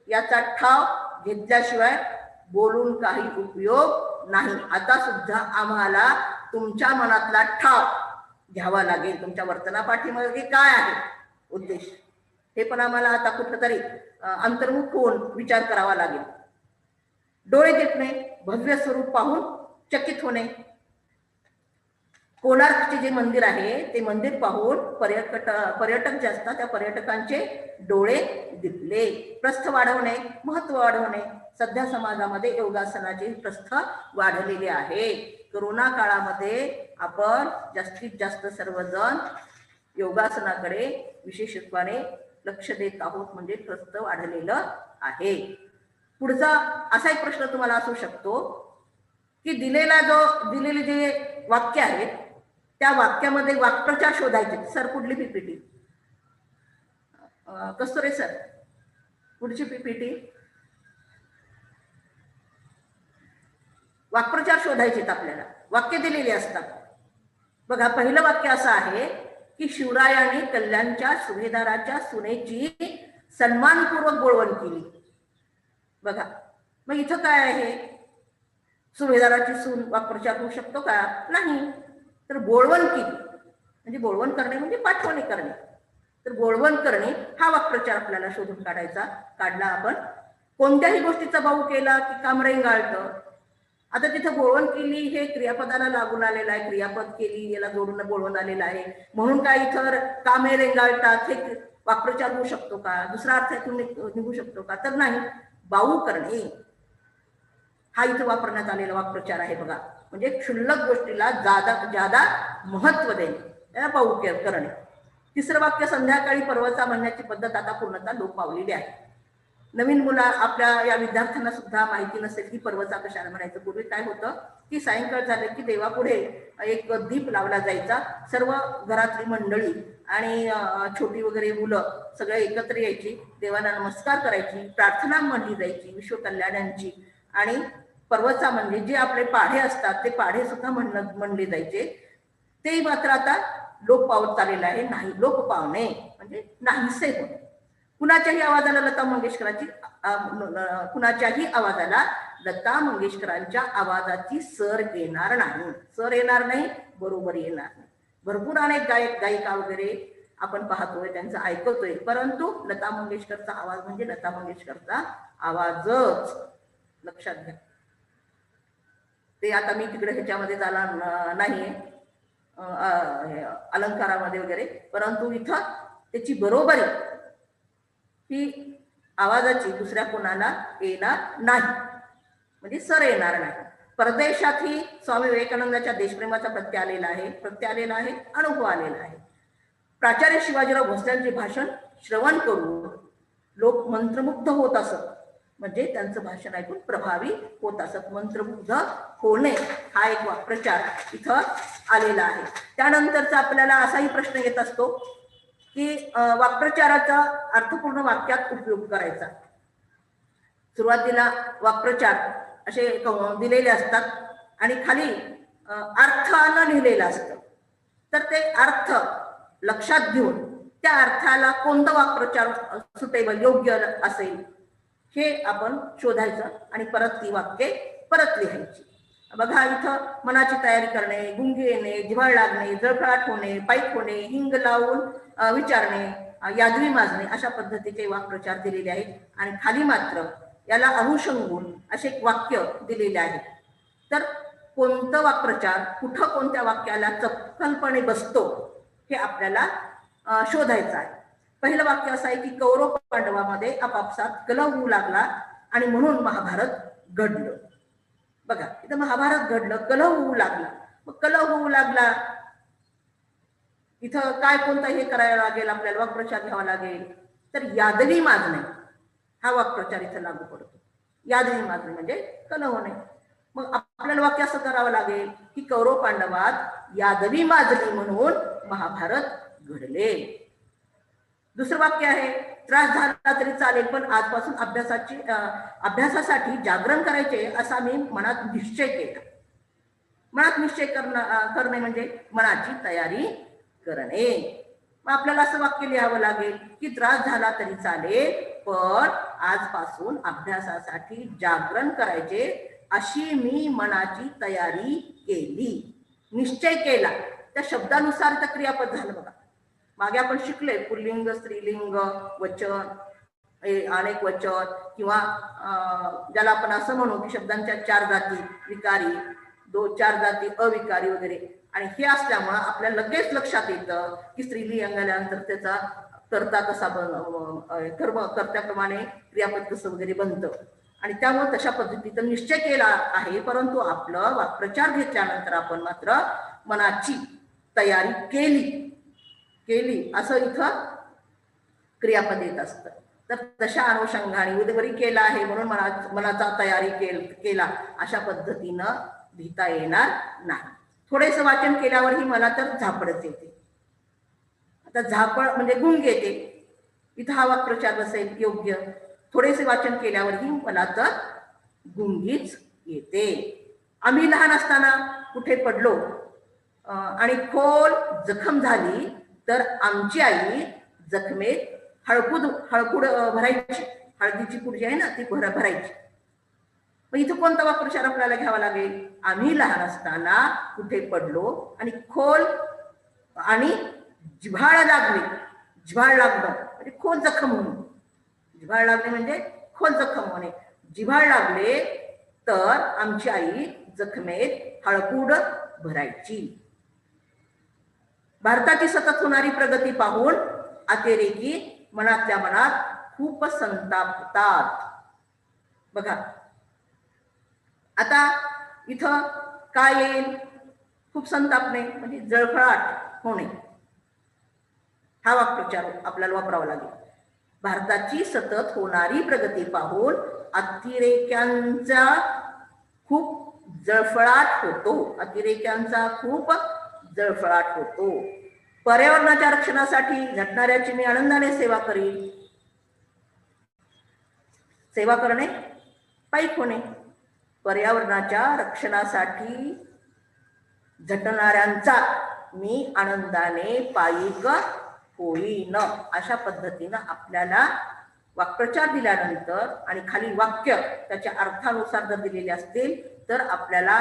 याचा ठाव घेतल्याशिवाय बोलून काही उपयोग नाही. आता सुद्धा आम्हाला तुमच्या मनातला ठाव घ्यावा लागेल. तुमच्या वर्तनापाठीमागे काय आहे उद्देश, हे पण आम्हाला आता कुठंतरी अंतर्मुख होऊन विचार करावा लागेल. डोळे दिपणे, भव्य स्वरूप पाहून चकित होणे. कोणार्कचे जे मंदिर आहे ते मंदिर पाहून पर्यटक जे असतात त्या पर्यटकांचे डोळे दिपले. प्रस्थ वाढवणे, महत्व वाढवणे. सध्या समाजामध्ये योगासनाचे प्रस्थ वाढलेले आहे. कोरोना काळामध्ये आपण जास्तीत जास्त सर्वजण योगासनाकडे विशेषत्वाने लक्ष देत आहोत, म्हणजे प्रस्थ वाढलेलं आहे. पुढचा असा एक प्रश्न तुम्हाला असू शकतो की दिलेले जे वाक्य आहेत त्या वाक्यामध्ये वाक्प्रचार शोधायचे. सर कुठली पीपीटी? कस्तुरे सर, पुढची पीपीटी. वाक्प्रचार शोधायचे आपल्याला. वाक्य दिलेले असतात बघा. पहिलं वाक्य असं आहे की शिवरायांनी कल्याणच्या सुभेदाराच्या सुनेची सन्मानपूर्वक बोळवण केली. बघा, मग इथं काय आहे? सुभेदाराची सून वाक्प्रचार होऊ शकतो का? नाही. तर बोळवण केली म्हणजे बोळवण करणे म्हणजे पाठवणी करणे. तर बोळवण करणे हा वाक्प्रचार आपल्याला शोधून काढला आपण. कोणत्याही गोष्टीचा भाऊ केला की काम रेंगाळतं. आता तिथं बोळवण केली हे क्रियापदाला लागून आलेलं आहे. क्रियापद केली याला जोडून बोळवण आलेलं आहे म्हणून काय इथं कामे रेंगाळतात हे वाक्प्रचार होऊ शकतो का? दुसरा अर्थ यातून निघू शकतो का? तर नाही. बाऊ करणे हा इथं वापरण्यात आलेला वाक्प्रचार आहे बघा. म्हणजे क्षुल्लक गोष्टीला जादा महत्व देणे, त्याला बाऊ करणे. तिसरं वाक्य संध्याकाळी पर्वचा म्हणण्याची पद्धत आता पूर्णतः लोप पावलेली आहे. नवीन मुला आपल्या या विद्यार्थ्यांना सुद्धा माहिती नसेल की पर्वचा कशाला म्हणायचं. पूर्वी काय होतं की सायंकाळ झालं की देवापुढे एक दीप लावला जायचा. सर्व घरातली मंडळी आणि छोटी वगैरे मुलं सगळे एकत्र यायची, देवाला नमस्कार करायची, प्रार्थना म्हणली जायची विश्वकल्याणांची. आणि पर्वचा म्हणजे जे आपले पाढे असतात ते पाढे सुद्धा म्हणले जायचे. ते मात्र आता लोप पावत चाललेलं आहे. नाही, लोप पावणे म्हणजे नाहीसे होणे. कुणाच्याही आवाजाला लता मंगेशकरांची कुणाच्याही आवाजाला लता मंगेशकरांच्या आवाजाची सर येणार नाही. सर येणार नाही, बरोबर येणार नाही. भरपूर अनेक गायक गायिका वगैरे आपण पाहतोय, त्यांचं ऐकतोय, परंतु लता मंगेशकरचा आवाज म्हणजे लता मंगेशकरचा आवाजच. लक्षात घ्या. ते आता मी तिकडे ह्याच्यामध्ये झाला नाहीये अलंकारामध्ये वगैरे, परंतु इथं त्याची बरोबरी ही आवाजाची दुसऱ्या कोणाला येणार नाही, म्हणजे सर येणार नाही. परदेशातही स्वामी विवेकानंदाच्या देशप्रेमाचा प्रत्यय आलेला आहे, अनुभव आलेला आहे. प्राचार्य शिवाजीराव भोसलेंचे भाषण श्रवण करून लोक मंत्रमुग्ध होत असत, म्हणजे त्यांचं भाषण ऐकून प्रभावी होत असत. मंत्रमुग्ध होणे हा एक वाक्प्रचार इथं आलेला आहे. त्यानंतरचा आपल्याला असाही प्रश्न येत असतो की वाक्प्रचाराचा अर्थपूर्ण वाक्यात उपयोग करायचा. सुरुवातीला वाक्प्रचार असे दिलेले असतात आणि खाली अर्थानं लिहिलेलं असतं. तर ते अर्थ लक्षात घेऊन त्या अर्थाला कोणतं वाक्प्रचार सुटेबल योग्य असेल हे आपण शोधायचं आणि परत ती वाक्ये परत लिहायची. बघा, इथं मनाची तयारी करणे, गुंगी येणे, जिव्हाळ लागणे, जळफळाट होणे, पाईक होणे, हिंग लावून विचारणे, यादवी माजणे अशा पद्धतीचे वाक्प्रचार दिलेले आहेत. आणि खाली मात्र याला अनुषंगून असे एक वाक्य दिलेले आहे. तर कोणतं वाक्प्रचार कुठं कोणत्या वाक्याला चपखलपणे बसतो हे आपल्याला शोधायचं आहे. पहिलं वाक्य असं आहे की कौरव पांडवामध्ये आपापसात कलह होऊ लागला आणि म्हणून महाभारत घडलं. बघा, इथं महाभारत घडलं, कलह होऊ लागला. मग कलह होऊ लागला, इथं काय कोणतं हे करायला लागेल, आपल्याला वाक्प्रचार घ्यावा लागेल. तर यादवी माजणे हा वाक्प्रचार इथं लागू पडतो. यादवी माजणे म्हणजे कलह होणे. मग आपल्याला वाक्य असं करावं लागेल की कौरव पांडवात यादवी माजली म्हणून महाभारत घडले. दुसरं वाक्य आहे, त्रास झाला तरी चालेल पण आजपासून अभ्यासासाठी जागरण करायचे असा मी मनात निश्चय केला. मनात निश्चय करणे म्हणजे मनाची तयारी करणे. मग आपल्याला असं वाक्य लिहावं लागेल की त्रास झाला तरी चालेल पण आजपासून अभ्यासासाठी जागरण करायचे अशी मी मनाची तयारी केली. निश्चय केला, त्या शब्दानुसार तर क्रियापद झालं. बघा, मागे आपण शिकले पुल्लिंग, स्त्रीलिंग, वचन, अनेक वचन किंवा ज्याला आपण असं म्हणू की शब्दांच्या 4 जाती, विकारी, 4 जाती अविकारी वगैरे. आणि हे असल्यामुळं आपल्याला लगेच लक्षात येतं की स्त्रीलिंग आल्यानंतर त्याचा कर्ता कसा कर्त्याप्रमाणे क्रियापद कसं वगैरे बनतं. आणि त्यामुळे तशा पद्धतीचा निश्चय केला आहे. परंतु आपलं वाक्प्रचार घेतल्यानंतर आपण मात्र मनाची तयारी केली असं इथं क्रियापद येत असतं. तर तशा अनुषंगाने उद्वरी केला आहे म्हणून मनाचा तयारी केला अशा पद्धतीनं लिहिता येणार नाही. थोडेसं वाचन केल्यावरही मला तर झापडच येते. आता झापड म्हणजे गुंग येते, इथं हा वाक्प्रचार बसेल योग्य. थोडेसे वाचन केल्यावरही मला तर गुंगीच येते. आम्ही लहान असताना कुठे पडलो आणि खोल जखम झाली तर आमची आई जखमेत हळकूड भरायची. हळदीची पुडी आहे ना ती भरायची. मग इथं कोणता वाक्प्रचार आपल्याला घ्यावा लागेल? आम्ही लहान असताना कुठे पडलो आणि खोल आणि जिव्हाळ लागणे. जिव्हाळ लागणं म्हणजे खोल जखम होणे. जिव्हाळ लागणे म्हणजे खोल जखम होणे. जिव्हाळ लागले तर आमची आई जखमेत हळकूड भरायची. भारताची सतत होणारी प्रगती पाहून अतिरेकी मनातल्या मनात खूप संताप होतात. बघा, आता इथं काय येईल? खूप संतापणे म्हणजे जळफळाट होणे हा वाक्प्रचार आपल्याला वापरावा लागेल. भारताची सतत होणारी प्रगती पाहून अतिरेक्यांचा खूप जळफळाट होतो. अतिरेक्यांचा खूप जळफळाट होतो. पर्यावरणाच्या रक्षणासाठी झटणाऱ्याची मी आनंदाने सेवा करीन. सेवा करणे पाईक होणे. पर्यावरणाच्या रक्षणासाठी झटणाऱ्यांचा मी आनंदाने पायीक होईन अशा पद्धतीनं आपल्याला वाक्प्रचार दिल्यानंतर आणि खाली वाक्य त्याच्या अर्थानुसार जर दिलेले असतील तर आपल्याला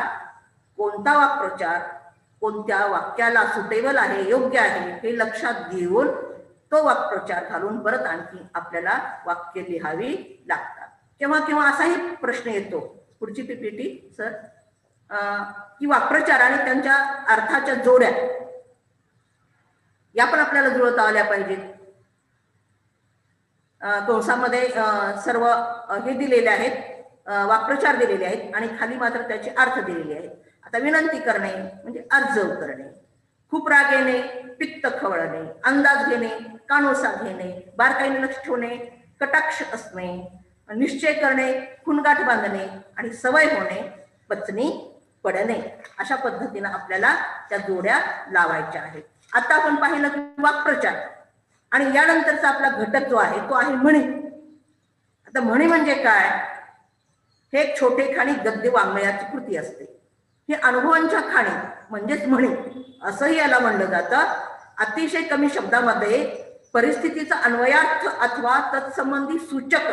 कोणता वाक्प्रचार कोणत्या वाक्याला सुटेबल आहे, योग्य आहे हे लक्षात घेऊन तो वाक्प्रचार घालून परत आणखी आपल्याला वाक्य लिहावी लागतात. केव्हा केव्हा असाही प्रश्न येतो, पुढची पीपीटी सर, की वाक्प्रचार आणि त्यांच्या अर्थाच्या जोड्या या पण आपल्याला जुळवता आल्या पाहिजेत. कंसामध्ये सर्व हे दिलेले आहेत, वाक्प्रचार दिलेले आहेत आणि खाली मात्र त्याचे अर्थ दिलेले आहेत. आता विनंती करणे म्हणजे अर्जव करणे, खूप राग येणे, पित्त खवळणे, अंदाज घेणे, कानोसा घेणे, बारकाईने लक्ष ठेवणे, कटाक्ष असणे, निश्चय करणे, खुणगाठ बांधणे आणि सवय होणे, पचनी पडणे, अशा पद्धतीने आपल्याला त्या जोड्या लावायच्या आहेत. आता आपण पाहिलं की वाक्प्रचार आणि यानंतरचा आपला घटक जो आहे तो आहे म्हणी. आता म्हणी म्हणजे काय? हे एक छोटे खाणी गद्य वाङ्मयाची कृती असते. ही अनुभवांच्या खाणी म्हणजेच म्हणी असंही याला म्हणलं जातं. अतिशय कमी शब्दामध्ये परिस्थितीचा अन्वयार्थ अथवा तत्संबंधी सूचक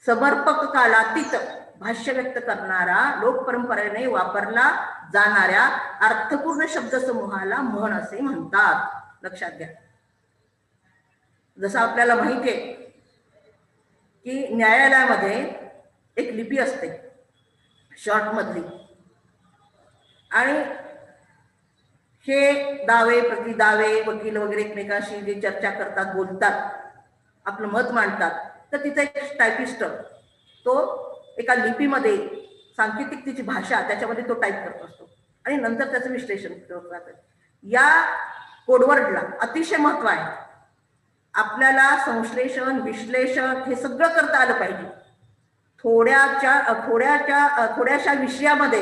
समर्पक कालातीत भाष्य व्यक्त करणारा लोकपरंपरेने वापरला जाणाऱ्या अर्थपूर्ण शब्दसमूहाला म्हण असे म्हणतात. लक्षात घ्या. जसं आपल्याला माहिती आहे की न्यायालयामध्ये एक लिपी असते शॉर्ट मधली आणि हे दावे प्रतिदावे वकील वगैरे एकमेकांशी जे चर्चा करतात, बोलतात, आपलं मत मांडतात, तर तिथे एक टायपिस्ट तो एका लिपीमध्ये सांकेतिक तिची भाषा त्याच्यामध्ये तो टाईप करत असतो आणि नंतर त्याचं विश्लेषण करतात. या कोडवर्डला अतिशय महत्व आहे. आपल्याला संश्लेषण विश्लेषण हे सगळं करता आलं पाहिजे. थोड्याशा विषयामध्ये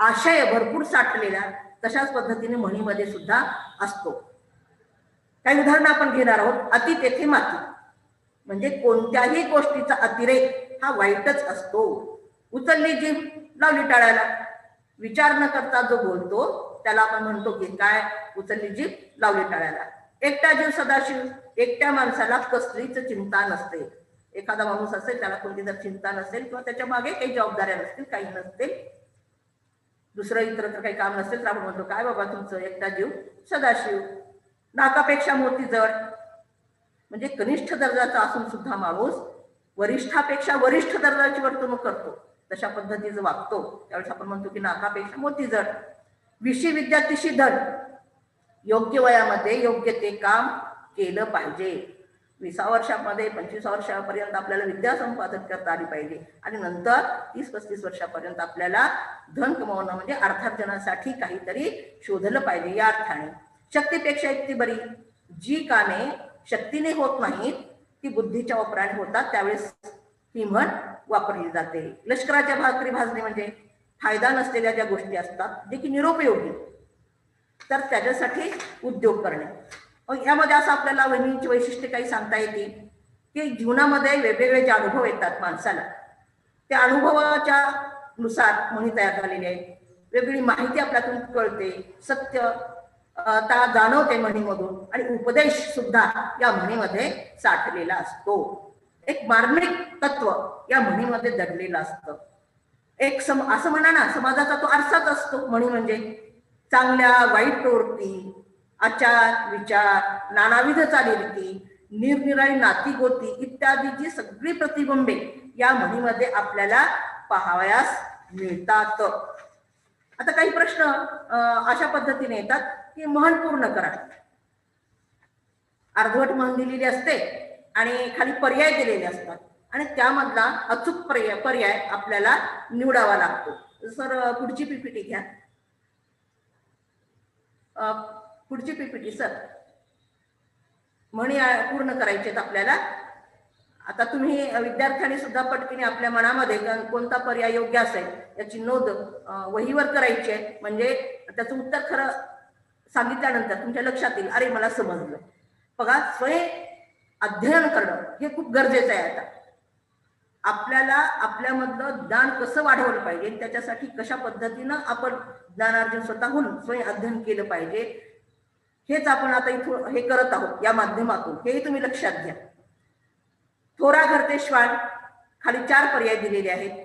आशय भरपूर साठलेला तशाच पद्धतीने म्हणीमध्ये सुद्धा असतो. काही उदाहरणं आपण घेणार आहोत. अति तेथे माती म्हणजे कोणत्याही गोष्टीचा अतिरेक हा वाईटच असतो. उचलली जीभ लावली टाळायला, विचार न करता जो बोलतो त्याला आपण म्हणतो की काय, उचलली जीभ लावली टाळायला. एकटा जीव सदाशिव, एकट्या माणसाला कसलीच चिंता नसते. एखादा माणूस असेल त्याला कोणती जर चिंता नसेल किंवा त्याच्या मागे काही जबाबदाऱ्या नसतील, काही नसतील, दुसरं इतर तर काही काम नसेल तर आपण म्हणतो काय बाबा तुमचं एकटा जीव सदाशिव. नाकापेक्षा मोती जड म्हणजे कनिष्ठ दर्जाचा असून सुद्धा माणूस वरिष्ठापेक्षा वरिष्ठ दर्जाची वर्तणूक करतो, तशा पद्धतीचं वागतो, त्यावेळेस आपण म्हणतो की नाकापेक्षा मोती जड. विषय विद्या तिशी धड, योग्य वयामध्ये योग्य ते काम केलं पाहिजे. 20 वर्षामध्ये 25 वर्षापर्यंत आपल्याला विद्या संपादन करता आली पाहिजे आणि नंतर 30-35 वर्षापर्यंत आपल्याला धन कमवणं म्हणजे अर्थार्जनासाठी काहीतरी शोधलं पाहिजे. या अर्थाने शक्तीपेक्षा युक्ती बरी, जी कामे शक्तीने होत नाहीत ती बुद्धीच्या वापराने होतात, त्यावेळेस ही म्हण वापरली जाते. लष्कराच्या भाकरी भाजणे म्हणजे फायदा नसलेल्या ज्या गोष्टी असतात जे की निरुपयोगी, तर त्याच्यासाठी उद्योग करणे. यामध्ये असं आपल्याला वहिनीची वैशिष्ट्य काही सांगता येते की जीवनामध्ये वेगवेगळे जे अनुभव येतात माणसाला, त्या अनुभवाच्या नुसार म्हणी तयार झालेल्या आहेत. वेगवेगळी माहिती आपल्यातून कळते, सत्य जाणवते म्हणीमधून आणि उपदेश सुद्धा या म्हणीमध्ये साठलेला असतो. एक मार्मिक तत्व या म्हणीमध्ये दडलेलं असतं. एक असं म्हणा ना, समाजाचा तो आरसाच असतो. म्हणी म्हणजे चांगल्या वाईट प्रवृत्ती, आचार विचार, नानाविध चालीरीती, निरनिराळी नाती गोती इत्यादी जी सगळी प्रतिबिंबे या म्हणीमध्ये आपल्याला पाहावयास मिळतात. आता काही प्रश्न अशा पद्धतीने येतात की म्हण पूर्ण करा. अर्धवट म्हण दिलेली असते आणि खाली पर्याय दिलेले असतात आणि त्यामधला अचूक पर्याय आपल्याला निवडावा लागतो. सर पुढची पीपीटी घ्या. पुढची पीपीटी सर. म्हणी पूर्ण करायचे आपल्याला. आता तुम्ही विद्यार्थ्यांनी सुद्धा पटकीने आपल्या मनामध्ये कोणता पर्याय योग्य असेल याची नोंद वहीवर करायची आहे, म्हणजे त्याचं उत्तर खरं सांगितल्यानंतर तुमच्या लक्षात येईल, अरे मला समजलं. बघा, स्वयं अध्ययन करणं हे खूप गरजेचं आहे. आता आपल्याला आपल्यामधलं ज्ञान कसं वाढवलं पाहिजे, त्याच्यासाठी कशा पद्धतीनं आपण ज्ञानार्जन स्वतःहून स्वयं अध्ययन केलं पाहिजे, हेच आपण आता इथून हे करत आहोत या माध्यमातून. हेही तुम्ही लक्षात घ्या. थोरा घरते श्वान, खाली 4 पर्याय दिलेले आहेत.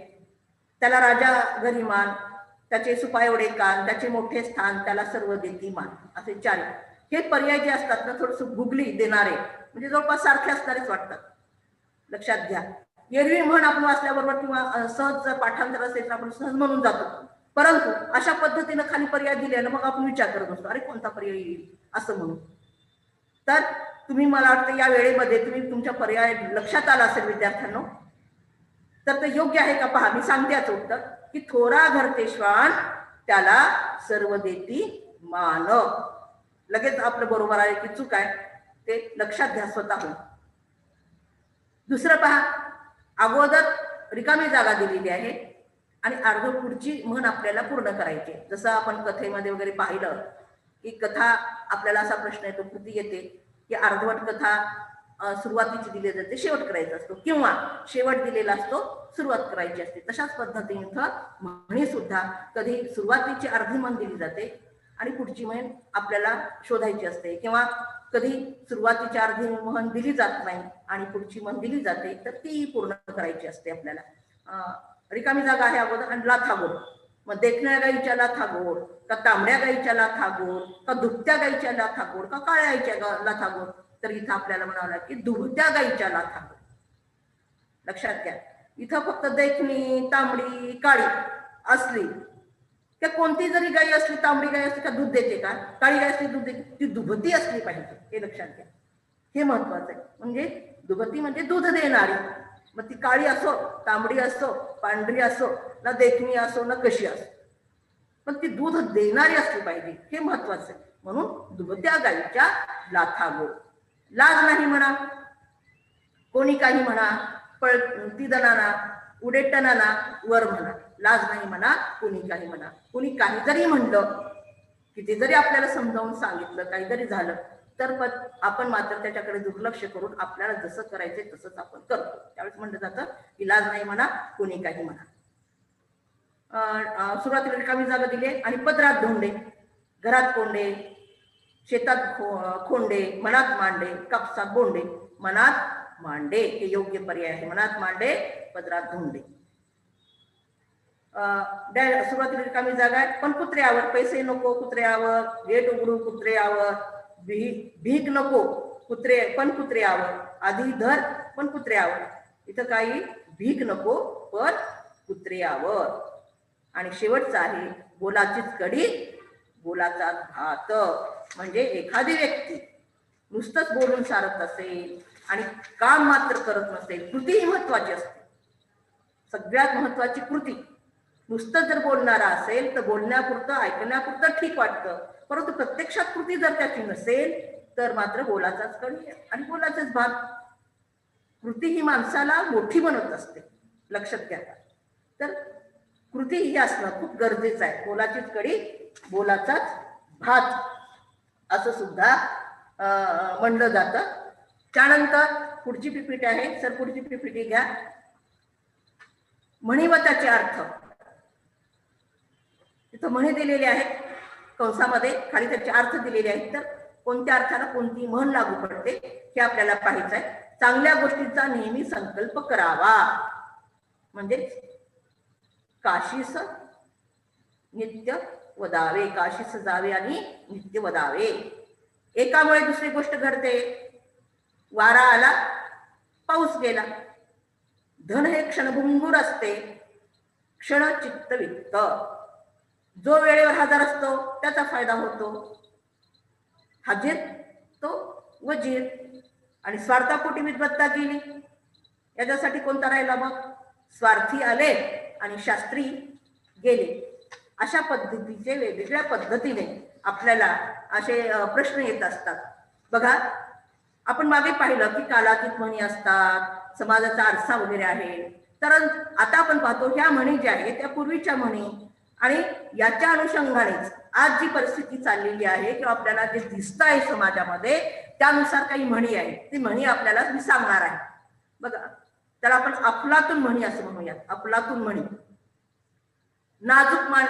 त्याला राजा गरिमान, त्याचे सुपा एवढे कान, त्याचे मोठे स्थान, त्याला सर्व देती मान, असे 4. हे पर्याय जे असतात ना थोडस गुगली देणारे, म्हणजे जवळपास सारखे असणारेच वाटतात. लक्षात घ्या. एरवी म्हण आपण वाचल्याबरोबर किंवा सहज पाठांतर असेल तर आपण सहज म्हणून जातो, परंतु अशा पद्धतीनं खाली पर्याय दिले ना मग आपण विचार करत असतो, अरे कोणता पर्याय येईल असं म्हणून. तर तुम्ही, मला वाटतं या वेळेमध्ये तुम्ही तुमच्या पर्याय लक्षात आला असेल विद्यार्थ्यांनो. तर ते योग्य आहे का पहा, मी सांगते याचं उत्तर की थोरा घरते श्वान, त्याला सर्व देती मान. लगेच आपलं बरोबर आहे की चूक आहे ते लक्षात घ्या स्वतःहून. दुसरं पहा, अगोदर रिकामी जागा दिलेली आहे आणि अर्ध पुढची म्हण आपल्याला पूर्ण करायची. जसं आपण कथेमध्ये वगैरे पाहिलं की कथा आपल्याला असा प्रश्न येतो, कृती येते की अर्धवट कथा सुरुवातीची दिली जाते, शेवट करायचा असतो, किंवा शेवट दिलेला असतो, सुरुवात करायची असते. तशाच पद्धतीने म्हणी सुद्धा कधी सुरुवातीची अर्धी म्हण दिली जाते आणि पुढची म्हण आपल्याला शोधायची असते, किंवा कधी सुरुवातीची अर्धी म्हण दिली जात नाही आणि पुढची म्हण दिली जाते, तर ती पूर्ण करायची असते आपल्याला. रिकामी जागा आहे अगोदर. आणि लाथा गोड, मग देखण्या गाईच्या लाथा गोड, का तांबड्या गाईच्या लाथा गोड, का दुभत्या गाईच्या लाथा गोड, का काळ्या गाईच्या लाथा गोड. तर इथं आपल्याला म्हणावं लागेल की दुभत्या गाईच्या लाथा गोड. लक्षात घ्या, इथं फक्त देखणी, तांबडी, काळी असली, त्या कोणती जरी गाई असली, तांबडी गाय असली का दूध देते का, काळी गाय असली दूध देते, ती दुभती असली पाहिजे, हे लक्षात घ्या. हे महत्वाचं आहे. म्हणजे दुभती म्हणजे दूध देणारी, मग ती काळी असो, तांबडी असो, पांढरी असो, ना देखणी असो, ना कशी असो, पण ती दूध देणारी असली पाहिजे, हे महत्वाचं आहे. म्हणून दुभत्या गाईच्या लाथा गोड. लाज नाही म्हणा, कोणी काही म्हणा, पळती दणाना, उडेटणाना वर म्हणा. लाज नाही म्हणा, कोणी काही म्हणा. कोणी काही जरी म्हणलं, किती जरी आपल्याला समजावून सांगितलं, काही जरी झालं, तर आपण मात्र त्याच्याकडे दुर्लक्ष करून आपल्याला जसं करायचंय तसंच आपण करतो. त्यावेळेस म्हणलं जातं की लाज नाही म्हणा, कोणी काही म्हणा. सुरुवातीला रिकामी जागा दिली आणि पदरात धोंडे, घरात कोंडे, शेतात खोंडे, मनात मांडे, कापसात बोंडे. मनात मांडे हे योग्य पर्याय आहे. मनात मांडे, पदरात धोंडे. सुरुवातीला रिकामी जागा आहे. पण कुत्र्यावर, पैसे नको कुत्र्यावर, गेट उघडू कुत्र्यावर, भीक नको कुत्रे पण कुत्र्यावर, आधी धर पण कुत्र्यावर. इथं काही भीक नको पण कुत्र्यावर. आणि शेवटचा आहे बोलाचीच कडी, बोलाचा भात. म्हणजे एखादी व्यक्ती नुसतंच बोलून सारत असेल आणि काम मात्र करत नसेल, कृती ही महत्वाची असते. सगळ्यात महत्वाची कृती. नुसतं जर बोलणारा असेल तर बोलण्यापुरतं, ऐकण्यापुरतं ठीक वाटतं, परंतु प्रत्यक्षात कृती जर त्याची नसेल तर मात्र बोलाचाच कडी आणि बोलाचाच भात. कृती ही माणसाला मोठी बनवत असते, लक्षात घ्या. तर कृती ही असणं खूप गरजेचं आहे. बोलाचीच कडी, बोलाचाच भात असं सुद्धा म्हणलं जातं. त्यानंतर पुढची पीपीटी आहे. सर पुढची पीपीटी घ्या. म्हणी व त्याचे अर्थ. इथं म्हणी दिलेले आहेत कंसामध्ये, खाली त्याचे अर्थ दिलेले आहेत. तर कोणत्या अर्थाला कोणती म्हण लागू पडते हे आपल्याला पाहायचं आहे. चांगल्या गोष्टीचा नेहमी संकल्प करावा, म्हणजे काशीस नित्य वदावे, काशीस जावे आणि नित्य वदावे. एकामुळे दुसरी गोष्ट घडते. वारा आला, पाऊस गेला. धन हे क्षणभंगूर असते, क्षण चित्त वित्त. जो वेळेवर हजर असतो त्याचा फायदा होतो. हजीर तो वजीर. आणि स्वार्थापोटी विद्वत्ता गेली, याच्यासाठी कोणता राहिला मग? स्वार्थी आले आणि शास्त्री गेले. अशा पद्धतीचे वेगवेगळ्या पद्धतीने आपल्याला असे प्रश्न येत असतात. बघा, आपण मागे पाहिलं की कालातीत म्हणी असतात, समाजाचा आरसा वगैरे आहे. तर आता आपण पाहतो ह्या म्हणी ज्या आहेत त्या पूर्वीच्या म्हणी, आणि याच्या अनुषंगानेच आज जी परिस्थिती चाललेली आहे किंवा आपल्याला जे दिसत आहे समाजामध्ये, त्यानुसार काही म्हणी आहेत. ती म्हणी आपल्याला मी सांगणार आहे. बघा, त्याला आपण अफलातून म्हणी असं म्हणूयात. अफलातून म्हणी. नाजूक मान,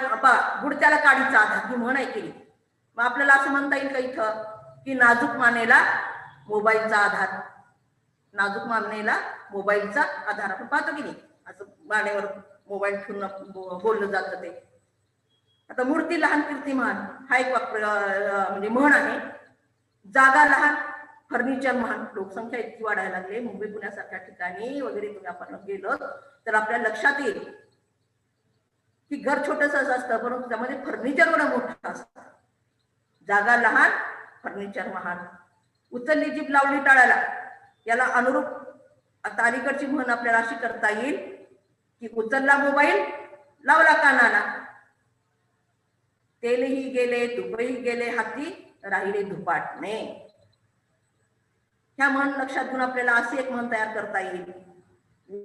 बुडत्याला काडीचा आधार ही म्हण ऐकली. मग आपल्याला असं म्हणता येईल का इथं की नाजूक मानेला मोबाईलचा आधार? नाजूक मागणीला मोबाईलचा आधार. आपण पाहतो की नाही, असं मानेवर मोबाईल ठेवून बोललं जातं ते. आता मूर्ती लहान कीर्ती महान हा एक म्हणजे म्हण आहे. जागा लहान फर्निचर महान. लोकसंख्या इतकी वाढायला लागली मुंबई पुण्यासारख्या ठिकाणी वगैरे तुम्ही आपण गेलो तर आपल्या लक्षात येईल की घर छोटस असतं परंतु त्यामध्ये फर्निचर एवढं मोठं असतं. जागा लहान फर्निचर महान. उचलली जीभ लावली टाळाला याला अनुरूप आता अलीकडची म्हण आपल्याला अशी करता येईल की उचलला मोबाईल लावला कानाला. तेलही गेले तुपही गेले हाती राहिले धुपाटणे. ह्या म्हण लक्षात घेऊन आपल्याला अशी एक म्हण तयार करता येईल.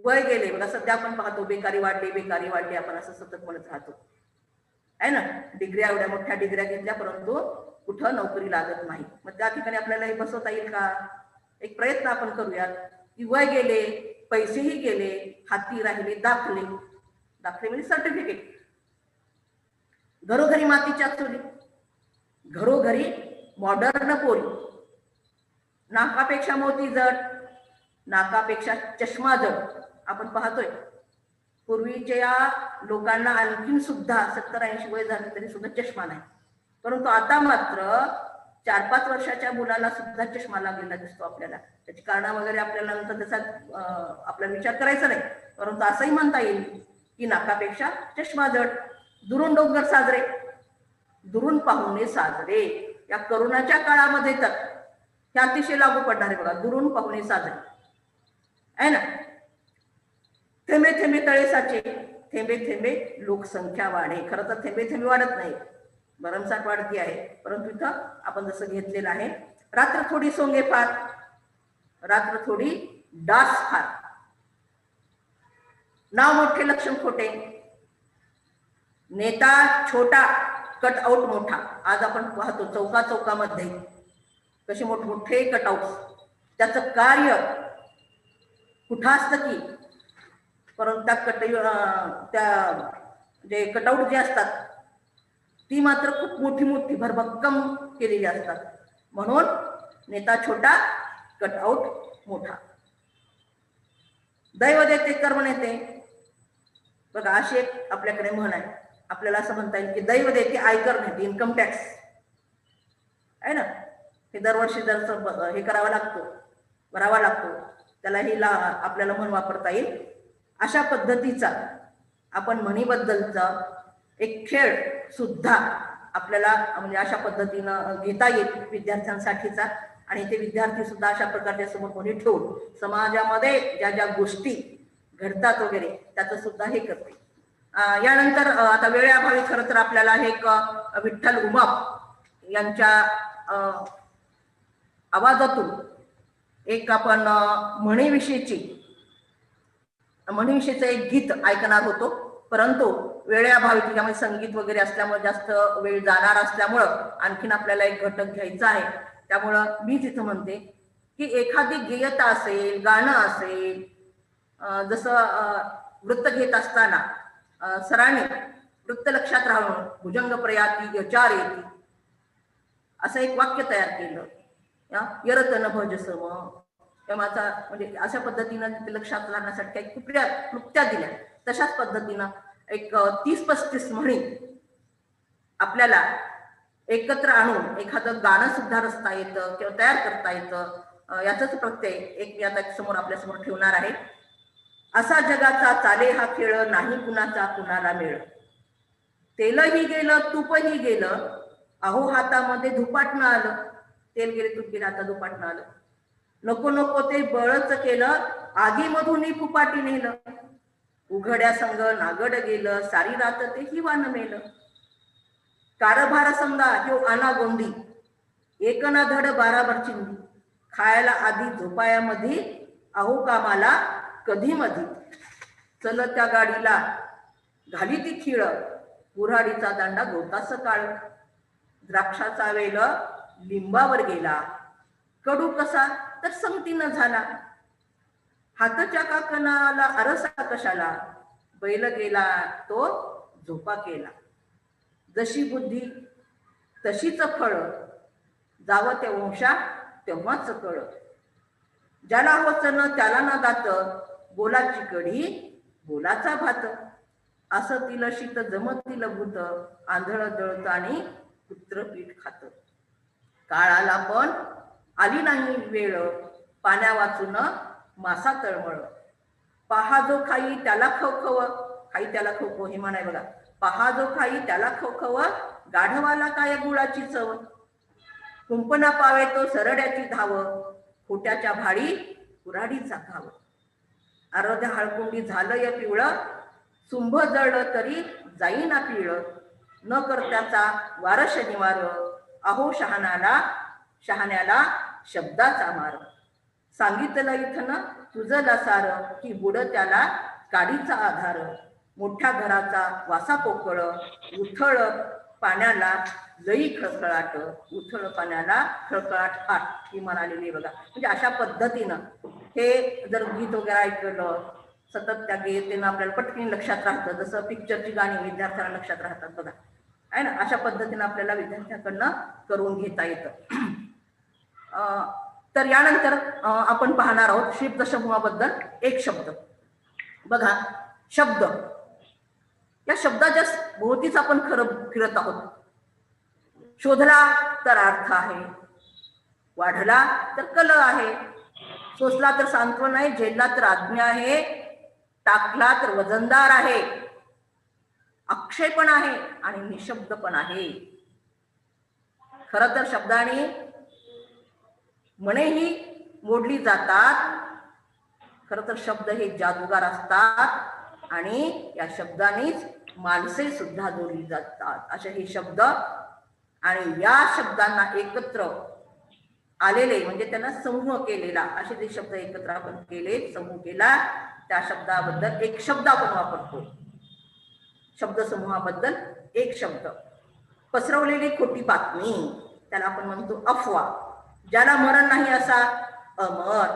वय गेले बघा, सध्या आपण पाहतो बेकारी वाढली आपण असं सतत म्हणत राहतो आहे ना. डिग्र्या एवढ्या मोठ्या डिग्र्या घेतल्या परंतु कुठं नोकरी लागत नाही. मग त्या ठिकाणी आपल्याला हे बसवता येईल का? एक प्रयत्न आपण करूयात की वय गेले पैसेही गेले हाती राहिले दाखले. दाखले म्हणजे सर्टिफिकेट. घरोघरी मातीच्या चुली घरोघरी मॉडर्न पोरी. नाकापेक्षा मोती जड नाकापेक्षा चष्मा जड. आपण पाहतोय पूर्वीच्या लोकांना आणखीन सुद्धा 70-80 वय झाले तरी सुद्धा चष्मा नाही. परंतु आता मात्र 4-5 वर्षाच्या मुलाला सुद्धा चष्मा लागलेला दिसतो आपल्याला. त्याची कारण वगैरे आपल्याला नंतर त्याचा आपला विचार करायचा नाही. परंतु असंही म्हणता येईल की नाकापेक्षा चष्मा जड. दुरून डोंगर साजरे दुरून पाहुणे साजरे. या करोनाच्या काळामध्ये तर हे अतिशय लागू पडणार आहे बघा. दुरून पाहुणे साजरे आहे ना. थेंबे थेंबे तळे साचे थेंबे थेंबे लोकसंख्या वाढे. खरं तर थेंबे थेंबे वाढत नाही भरमसाठ वाढती आहे. परंतु इथं आपण जसं घेतलेलं आहे रात्र थोडी सोंगे फार रात्र थोडी डास फार. नाव मोठे लक्षण खोटे. नेता छोटा कट आउट मोठा. आज आपण पाहतो चौका चौकामध्ये कसे मोठमोठे कटआउट. त्याचं कार्य कुठं असतं की परंतु त्या जे कटआउट जे असतात ती मात्र खूप मोठी मोठी भरभक्कम केलेली असतात. म्हणून नेता छोटा कटआउट मोठा. दैव देते कर्म नेते बघा अशी एक आपल्याकडे म्हण आहे. आपल्याला असं म्हणता येईल की दैव देते आयकर नेते इन्कम टॅक्स आहे ना. हे दरवर्षी जर हे करावा लागतो भरावा लागतो त्याला ही आपल्याला म्हण वापरता येईल. अशा पद्धतीचा आपण म्हणीबद्दलचा एक खेळ सुद्धा आपल्याला म्हणजे अशा पद्धतीनं घेता येईल विद्यार्थ्यांसाठीचा. आणि ते विद्यार्थी सुद्धा अशा प्रकारच्या समोर कोणी ठेवून समाजामध्ये ज्या ज्या गोष्टी घडतात वगैरे त्याचं सुद्धा हे करते. यानंतर आता वेळेअभावी खरं तर आपल्याला हे एक विठ्ठल उमाप यांच्या आवाजातून एक आपण म्हणीविषयीचं एक गीत ऐकणार होतो. परंतु वेळेअभावी त्याच्यामध्ये संगीत वगैरे असल्यामुळे जास्त वेळ जाणार असल्यामुळं आणखीन आपल्याला एक घटक घ्यायचा आहे. त्यामुळं मी तिथं म्हणते की एखादी गेयता असेल गाणं असेल जसं वृत्त घेत असताना सरांनी वृत्त लक्षात राहून भुजंग प्रयाती यचार येती असं एक वाक्य तयार केलं. यरतन भज सम माझा म्हणजे अशा पद्धतीनं ते लक्षात राहण्यासाठी काही क्लुप्त्या दिल्या. तशाच पद्धतीनं एक 30-35 म्हणी आपल्याला एकत्र आणून एखादं गाणं सुद्धा रचता येतं किंवा तयार करता येतं. याचाच प्रत्यय एक मी आता समोर आपल्या समोर ठेवणार आहे. असा जगाचा चाले हा खेळ नाही कुणाचा कुणाला मेळ. तेलही गेलं तुपही गेलं अहो हातामध्ये धुपाटणं आलं. तेल गेले तूप गेलं आता धुपाटणं आलं. नको नको ते बळच केलं आगीमधूनही फुपाटी नेलं. उघड्या संग नागड गेलं सारी रात ते हिवान मेलं. कारभार समजा ह्यो आना गोंदी एक ना धड 12 चिंदी. खायला आधी झोपायामध्ये अहो कामाला कधी मधी. चल त्या गाडीला घाली ती खिळ कुऱ्हाडीचा दांडा गोता सकाळ. द्राक्षाचा वेल लिंबावर गेला कडू कसा तर संगतीनं झाला. हातच्या काकणाला अरसा कशाला बैल गेला तो झोपा केला. जशी बुद्धी तशीच फळ जावं त्या वंशा तेव्हाच कळ. ज्याला होचन त्याला ना दात, बोलाची कढी बोलाचा भात. असं तिला शीत जमतील भूत, आंधळ दळत आणि पुत्र पीठ खात. काळाला पण आली नाही वेळ, पाण्या वाचून मासा तळमळ. पहा जो खाई त्याला खवखव, खाई त्याला खवखव हे म्हणाय बघा. पहा जो खाई त्याला खवखव, गाढवाला काय गुळाची चव. कुंपणा पावे तो सरड्याची धाव, खोट्याच्या भाडी कुऱ्हाडीचा घाव. अर्ध्या हळकुंडी झालंय पिवळं, सुंभ जळलं तरी जाईना पिळ. न करत्याचा वार शनिवार, अहो शहाण्याला शब्दाचा मार. सांगितलं इथन तुझं लसार, की बुड त्याला काडीचा आधार. मोठ्या घराचा वासा पोकळ, उथळ पाण्याला लई खळखळाट. उथळ पाण्याला खळखळाट आट ही म्हणालेली बघा. म्हणजे अशा पद्धतीनं हे जर गीत वगैरे ऐकलं सतत त्या गीतेनं आपल्याला पटकन लक्षात राहतं. जसं पिक्चरची गाणी विद्यार्थ्यांना लक्षात राहतात बघा, आहे ना. अशा पद्धतीनं आपल्याला विद्यार्थ्यांकडनं करून घेता येतं. तर यानंतर आपण पाहणार आहोत शब्द समूहाबद्दल एक शब्द. बघा शब्द, या शब्दाच्या भोवतीच आपण खरं फिरत आहोत. शोधला तर अर्थ आहे, वाढला तर कल आहे, सोसला तर सांत्वन आहे, झेलला तर आज्ञा आहे, टाकला तर वजनदार आहे, अक्षय पण आहे आणि निशब्द पण आहे. खर तर शब्दाने म्हणेही मोडली जातात. खर तर शब्द हे जादूगार असतात आणि या शब्दानेच माणसे सुद्धा जोडली जातात. असे हे शब्द आणि या शब्दांना एकत्र आलेले म्हणजे त्यांना समूह केलेला, असे जे शब्द एकत्र आपण केले, समूह केला, त्या शब्दाबद्दल एक शब्द आपण वापरतो. शब्द समूहाबद्दल एक शब्द. पसरवलेली खोटी बातमी त्याला आपण म्हणतो अफवा. ज्याला मरण नाही असा अमर.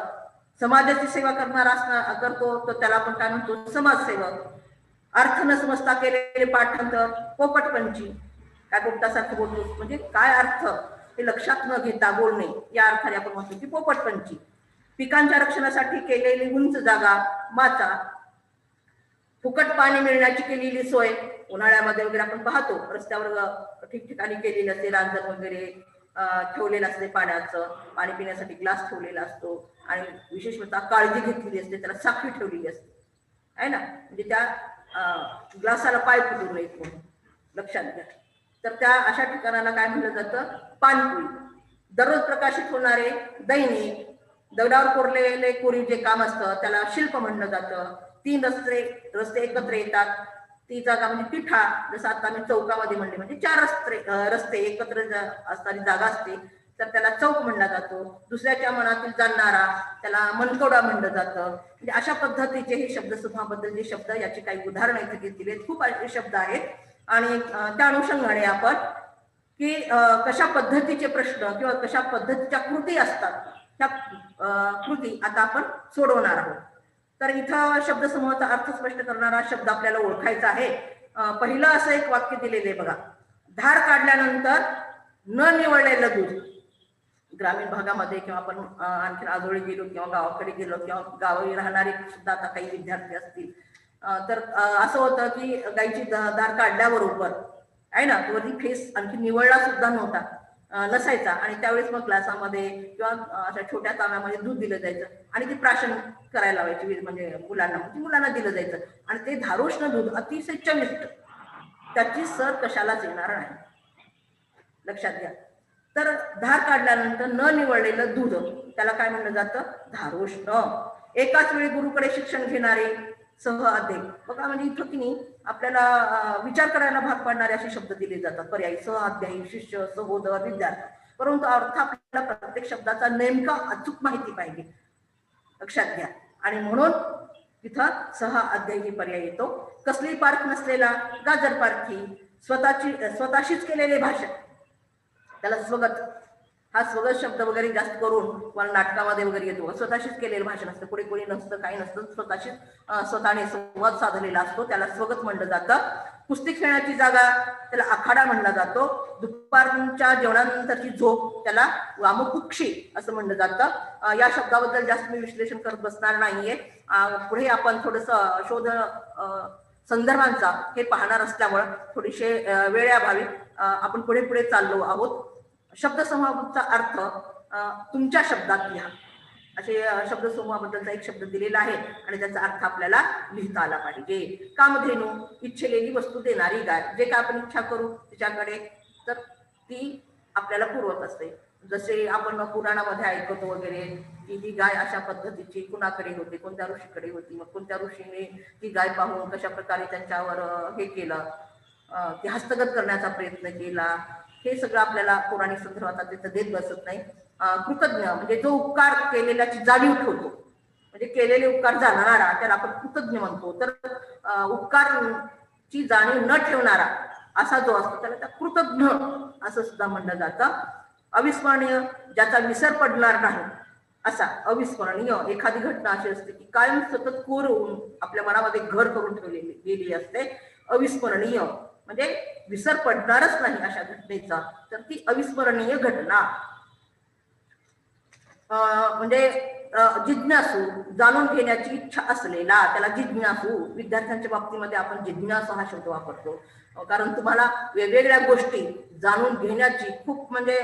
समाजाची सेवा करणारा करतो तर त्याला आपण काय म्हणतो समाजसेवक. अर्थ न समजता केलेले पाठांतर पोपटपंची. काय पोपटासारखं बोलतो म्हणजे काय अर्थ हे लक्षात न घेता बोलणे, या अर्थाने आपण म्हणतो की पोपटपंची. पिकांच्या रक्षणासाठी केलेली उंच जागा माचा. फुकट पाणी मिळण्याची केलेली सोय. उन्हाळ्यामध्ये वगैरे आपण पाहतो रस्त्यावर ठिकठिकाणी केलेली असते, रांजण वगैरे ठेवलेलं असते, पाण्याचं पाणी पिण्यासाठी ग्लास ठेवलेला असतो आणि विशेषतः काळजी घेतलेली असते, त्याला साखळी ठेवलेली असते, आहे ना. म्हणजे त्या ग्लासाला पाय फुटू नयेत म्हणून लक्षात घ्या. तर त्या अशा ठिकाणाला काय म्हटलं जातं पानपुई. दररोज प्रकाशित होणारे दैनिक. दगडावर कोरलेले कोरीव जे काम असतं त्याला शिल्प म्हणलं जातं. 3 रस्ते एकत्र येतात, ती जागा म्हणजे तिठा. जसं आता मी चौकामध्ये म्हणले म्हणजे 4 रस्ते एकत्र असणारी जागा असते तर त्याला चौक म्हणला जातो. दुसऱ्याच्या मनातील जाणणारा त्याला मनकवडा म्हणलं जातं. म्हणजे अशा पद्धतीचे हे शब्द समूहाबद्दल जे शब्द, याचे काही उदाहरण इथे घेतलेले खूप असे शब्द आहेत. आणि त्या अनुषंगाने आपण की कशा पद्धतीचे प्रश्न किंवा कशा पद्धतीच्या कृती असतात त्या कृती आता आपण सोडवणार आहोत. तर इथं शब्दसमूहाचा अर्थ स्पष्ट करणारा शब्द आपल्याला ओळखायचा आहे. पहिलं असं एक वाक्य दिलेलं आहे बघा. धार काढल्यानंतर न निवडलेलं दूध. ग्रामीण भागामध्ये किंवा आपण आणखी आजोळी गेलो किंवा गावाकडे गेलो किंवा गावी राहणारे सुद्धा आता काही विद्यार्थी असतील तर असं होतं की गाईची धार काढल्याबरोबर आहे ना वरती फेस आणखी निवडला सुद्धा नव्हता, नसायचा. आणि त्यावेळेस मग ग्लासामध्ये किंवा अशा छोट्या तांब्यामध्ये दूध दिलं जायचं आणि ती प्राशन करायला लावायची म्हणजे मुलांना दिलं जायचं. आणि ते धारोष्ण दूध अतिशय चविष्ट, त्याची सर कशालाच येणार नाही, लक्षात घ्या. तर धार काढल्यानंतर न निवडलेलं दूध त्याला काय म्हणलं जातं धारोष्ण. एकाच वेळी गुरुकडे शिक्षण घेणारे सह अध्यायी. बघा म्हणजे इथं की नाही आपल्याला विचार करायला भाग पाडणारे असे शब्द दिले जातात पर्यायी. सह अध्यायी, शिष्य, सहोदर, विद्यार्थी. परंतु अर्थ आपल्याला प्रत्येक शब्दाचा नेमका अचूक माहिती पाहिजे, लक्षात घ्या. आणि म्हणून तिथं सह अध्यायी पर्याय येतो. कसली पारख नसलेला गाजर पारखी. स्वतःशीच केलेले भाषण त्याला स्वगत. हा स्वगत शब्द वगैरे जास्त करून नाटकामध्ये वगैरे येतो. स्वतःशीच केलेलं भाषण असतं, पुढे कोणी नसतं, काही नसतं, स्वतःने संवाद साधलेला असतो, त्याला स्वगत म्हणलं जातं. कुस्ती खेळण्याची जागा त्याला आखाडा म्हणला जातो. दुपारच्या जेवणानंतरची झोप त्याला वामकुक्षी असं म्हणलं जातं. या शब्दाबद्दल जास्त मी विश्लेषण करत बसणार नाहीये. पुढे आपण थोडस शोध संदर्भांचा हे पाहणार असल्यामुळे थोडीशे वेळेअभावी आपण पुढे पुढे चाललो आहोत. शब्दसमूहाचा अर्थ तुमच्या शब्दात लिहा असे शब्दसमूहाबद्दलचा एक शब्द दिलेला आहे आणि त्याचा अर्थ आपल्याला लिहिता आला पाहिजे. कामधेनू, इच्छिलेली वस्तू देणारी गाय. जे काय आपण इच्छा करू तिच्याकडे तर ती आपल्याला पुरवत असते. जसे आपण पुराणामध्ये ऐकतो वगैरे की ही गाय अशा पद्धतीची कुणाकडे होती, कोणत्या ऋषीकडे होती, मग कोणत्या ऋषीने ती गाय पाहून कशा प्रकारे त्यांच्यावर हे केलं, ती हस्तगत करण्याचा प्रयत्न केला, हे सगळं आपल्याला पौराणिक संदर्भात तिथं देत बसत नाही. कृतज्ञ म्हणजे जो उपकार केलेल्याची जाणीव ठेवतो, म्हणजे केलेले उपकार जाणणारा त्याला आपण कृतज्ञ म्हणतो. तर उपकारची जाणीव न ठेवणारा असा जो असतो त्याला त्या कृतज्ञ असं सुद्धा म्हणलं जातं. अविस्मरणीय, ज्याचा विसर पडणार नाही असा. अविस्मरणीय एखादी घटना अशी असते की कायम सतत कोर होऊन आपल्या मनामध्ये घर करून ठेवलेली गेली असते. अविस्मरणीय म्हणजे विसर पडणारच नाही अशा घटनेचा, तर ती अविस्मरणीय घटना. म्हणजे जिज्ञासू, जाणून घेण्याची इच्छा असलेला त्याला जिज्ञासू. विद्यार्थ्यांच्या बाबतीमध्ये आपण जिज्ञासू हा शब्द वापरतो कारण तुम्हाला वेगवेगळ्या गोष्टी जाणून घेण्याची खूप म्हणजे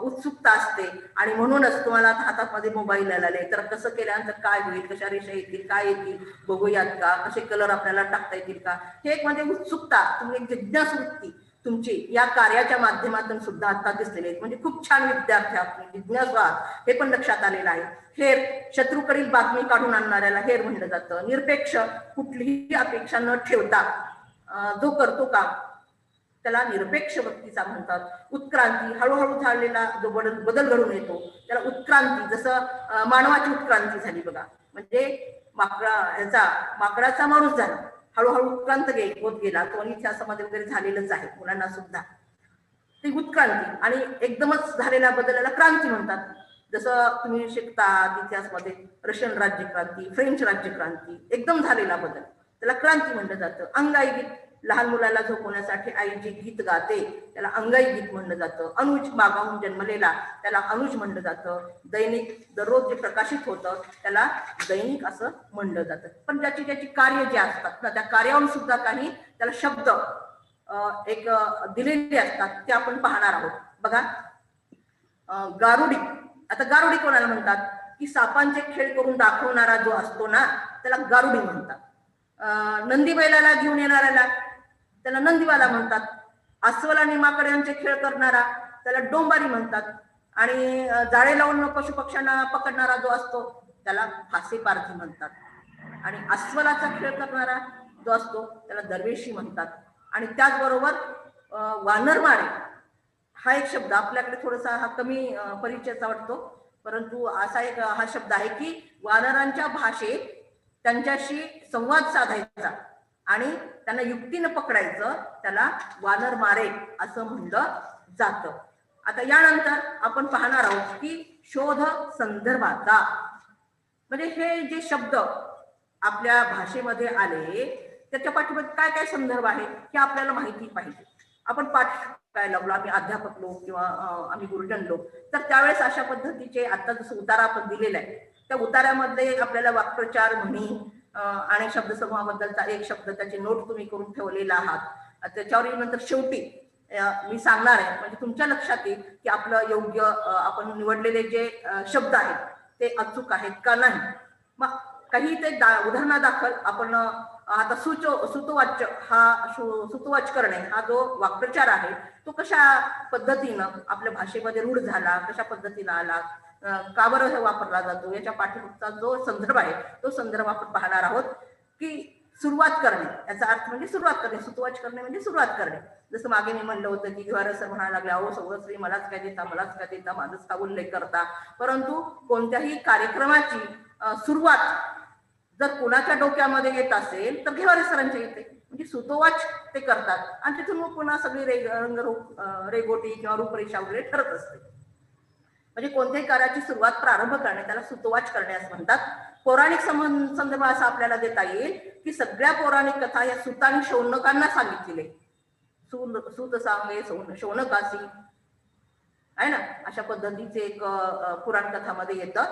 उत्सुकता असते आणि म्हणूनच तुम्हाला हातामध्ये मोबाईल आले तर कसं केल्यानंतर काय होईल, कशा रेषा येतील, काय येतील बघूयात का, कसे कलर आपल्याला टाकता येतील का, हे एक म्हणजे उत्सुकता, तुम्ही एक जिज्ञासू वृत्ती तुमची या कार्याच्या माध्यमातून सुद्धा आता दिसलेले आहेत. म्हणजे खूप छान विद्यार्थी आपण जिज्ञासू आहात हे पण लक्षात आलेलं आहे. हेर, शत्रूकडील बातमी काढून आणणाऱ्याला हेर म्हणलं जातं. निरपेक्ष, कुठलीही अपेक्षा न ठेवता जो करतो काम त्याला निरपेक्ष व्यक्तीचा म्हणतात. उत्क्रांती, हळूहळू झालेला जो बदल घडून येतो त्याला उत्क्रांती. जसं मानवाची उत्क्रांती झाली बघा, म्हणजे माकडाचा माणूस झाला, हळूहळू उत्क्रांत होत गेला, तो इतिहासामध्ये वगैरे झालेलंच आहे मुलांना सुद्धा. ती उत्क्रांती आणि एकदमच झालेल्या बदलाला क्रांती म्हणतात. जसं तुम्ही शिकता इतिहासामध्ये रशियन राज्यक्रांती, फ्रेंच राज्यक्रांती, एकदम झालेला बदल त्याला क्रांती म्हणलं जातं. अंगाई गीत, लहान मुलाला झोपवण्यासाठी आई जे गीत गाते त्याला अंगाई गीत म्हणलं जातं. अनुज, मागाहून जन्मलेला त्याला अनुज म्हणलं जातं. दैनिक, दररोज जे प्रकाशित होतं त्याला दैनिक असं म्हणलं जातं. पण ज्याची कार्य जे असतात ना त्या कार्यावरून सुद्धा काही त्याला शब्द एक दिलेले असतात ते आपण पाहणार आहोत. बघा, गारुडी. आता गारुडी कोणाला म्हणतात की सापांचे खेळ करून दाखवणारा जो असतो ना त्याला गारुडी म्हणतात. नंदी बैलाला घेऊन येणाऱ्याला त्याला नंदीवाला म्हणतात. अस्वल आणि माकडांचे खेळ करणारा त्याला डोंबारी म्हणतात. आणि जाळे लावून पशु पक्ष्यांना पकडणारा जो असतो त्याला फासेपारधी म्हणतात. आणि अस्वलाचा खेळ करणारा जो असतो त्याला दरवेशी म्हणतात. आणि त्याचबरोबर वानरमारे हा एक शब्द आपल्याकडे थोडासा हा कमी परिचयाचा वाटतो, परंतु असा एक हा शब्द आहे की वानरांच्या भाषेत त्यांच्याशी संवाद साधायचा आणि त्यांना युक्तीनं पकडायचं त्याला वानर मारे असं म्हणलं जातं. आता यानंतर आपण पाहणार आहोत की शोध संदर्भाचा, म्हणजे हे जे शब्द आपल्या भाषेमध्ये आले त्याच्या पाठीमध्ये काय काय संदर्भ आहे हे आपल्याला माहिती पाहिजे. आपण पाठ काय लागलो, आम्ही अध्यापक लोक किंवा आम्ही गुरुजन लोक, तर त्यावेळेस अशा पद्धतीचे आता जसं उतारा आपण दिलेला आहे त्या उतार्यामध्ये आपल्याला वाक्प्रचार, म्हणी आणि शब्दसमूहाबद्दलचा एक शब्द त्याचे नोट तुम्ही करून ठेवलेला आहात. त्याच्यावर नंतर शेवटी मी सांगणार आहे म्हणजे तुमच्या लक्षात येईल की आपलं योग्य आपण निवडलेले जे शब्द आहेत ते अचूक आहेत का नाही. मग काही ते उदाहरणादाखल आपण आता सुतोवाच्य हा सुतोवाच करणे हा जो वाक्प्रचार आहे तो कशा पद्धतीनं आपल्या भाषेमध्ये रूढ झाला, कशा पद्धतीनं आला, का बरं हे वापरला जातो, याच्या पाठीमागचा जो संदर्भ आहे तो संदर्भ आपण पाहणार आहोत. की सुरुवात करणे याचा अर्थ म्हणजे सुरुवात करणे, सुतोवाच करणे म्हणजे सुरुवात करणे. जसं मागे मी म्हणलं होतं की घ्यार सर म्हणायला लागले, अहो सौरश्री मलाच काय देता, मलाच काय देता, माझंच का उल्लेख करता. परंतु कोणत्याही कार्यक्रमाची सुरुवात जर कोणाच्या डोक्यामध्ये येत असेल तर घेवारे सरांच्या येते, म्हणजे सुतोवाच ते करतात आणि तिथून मग पुन्हा सगळी रंगरूप रेगोटी किंवा रूपरेषा वगैरे ठरत असते. म्हणजे कोणत्याही कार्याची सुरुवात प्रारंभ करणे त्याला सुतवाच करणे असं म्हणतात. पौराणिक संदर्भ असा आपल्याला देता येईल की सगळ्या पौराणिक कथा या सूत आणि शौनकांना सांगितलेले. सूत सांगे शौनकासी आहे ना, अशा पद्धतीचे एक पुराण कथामध्ये येतं.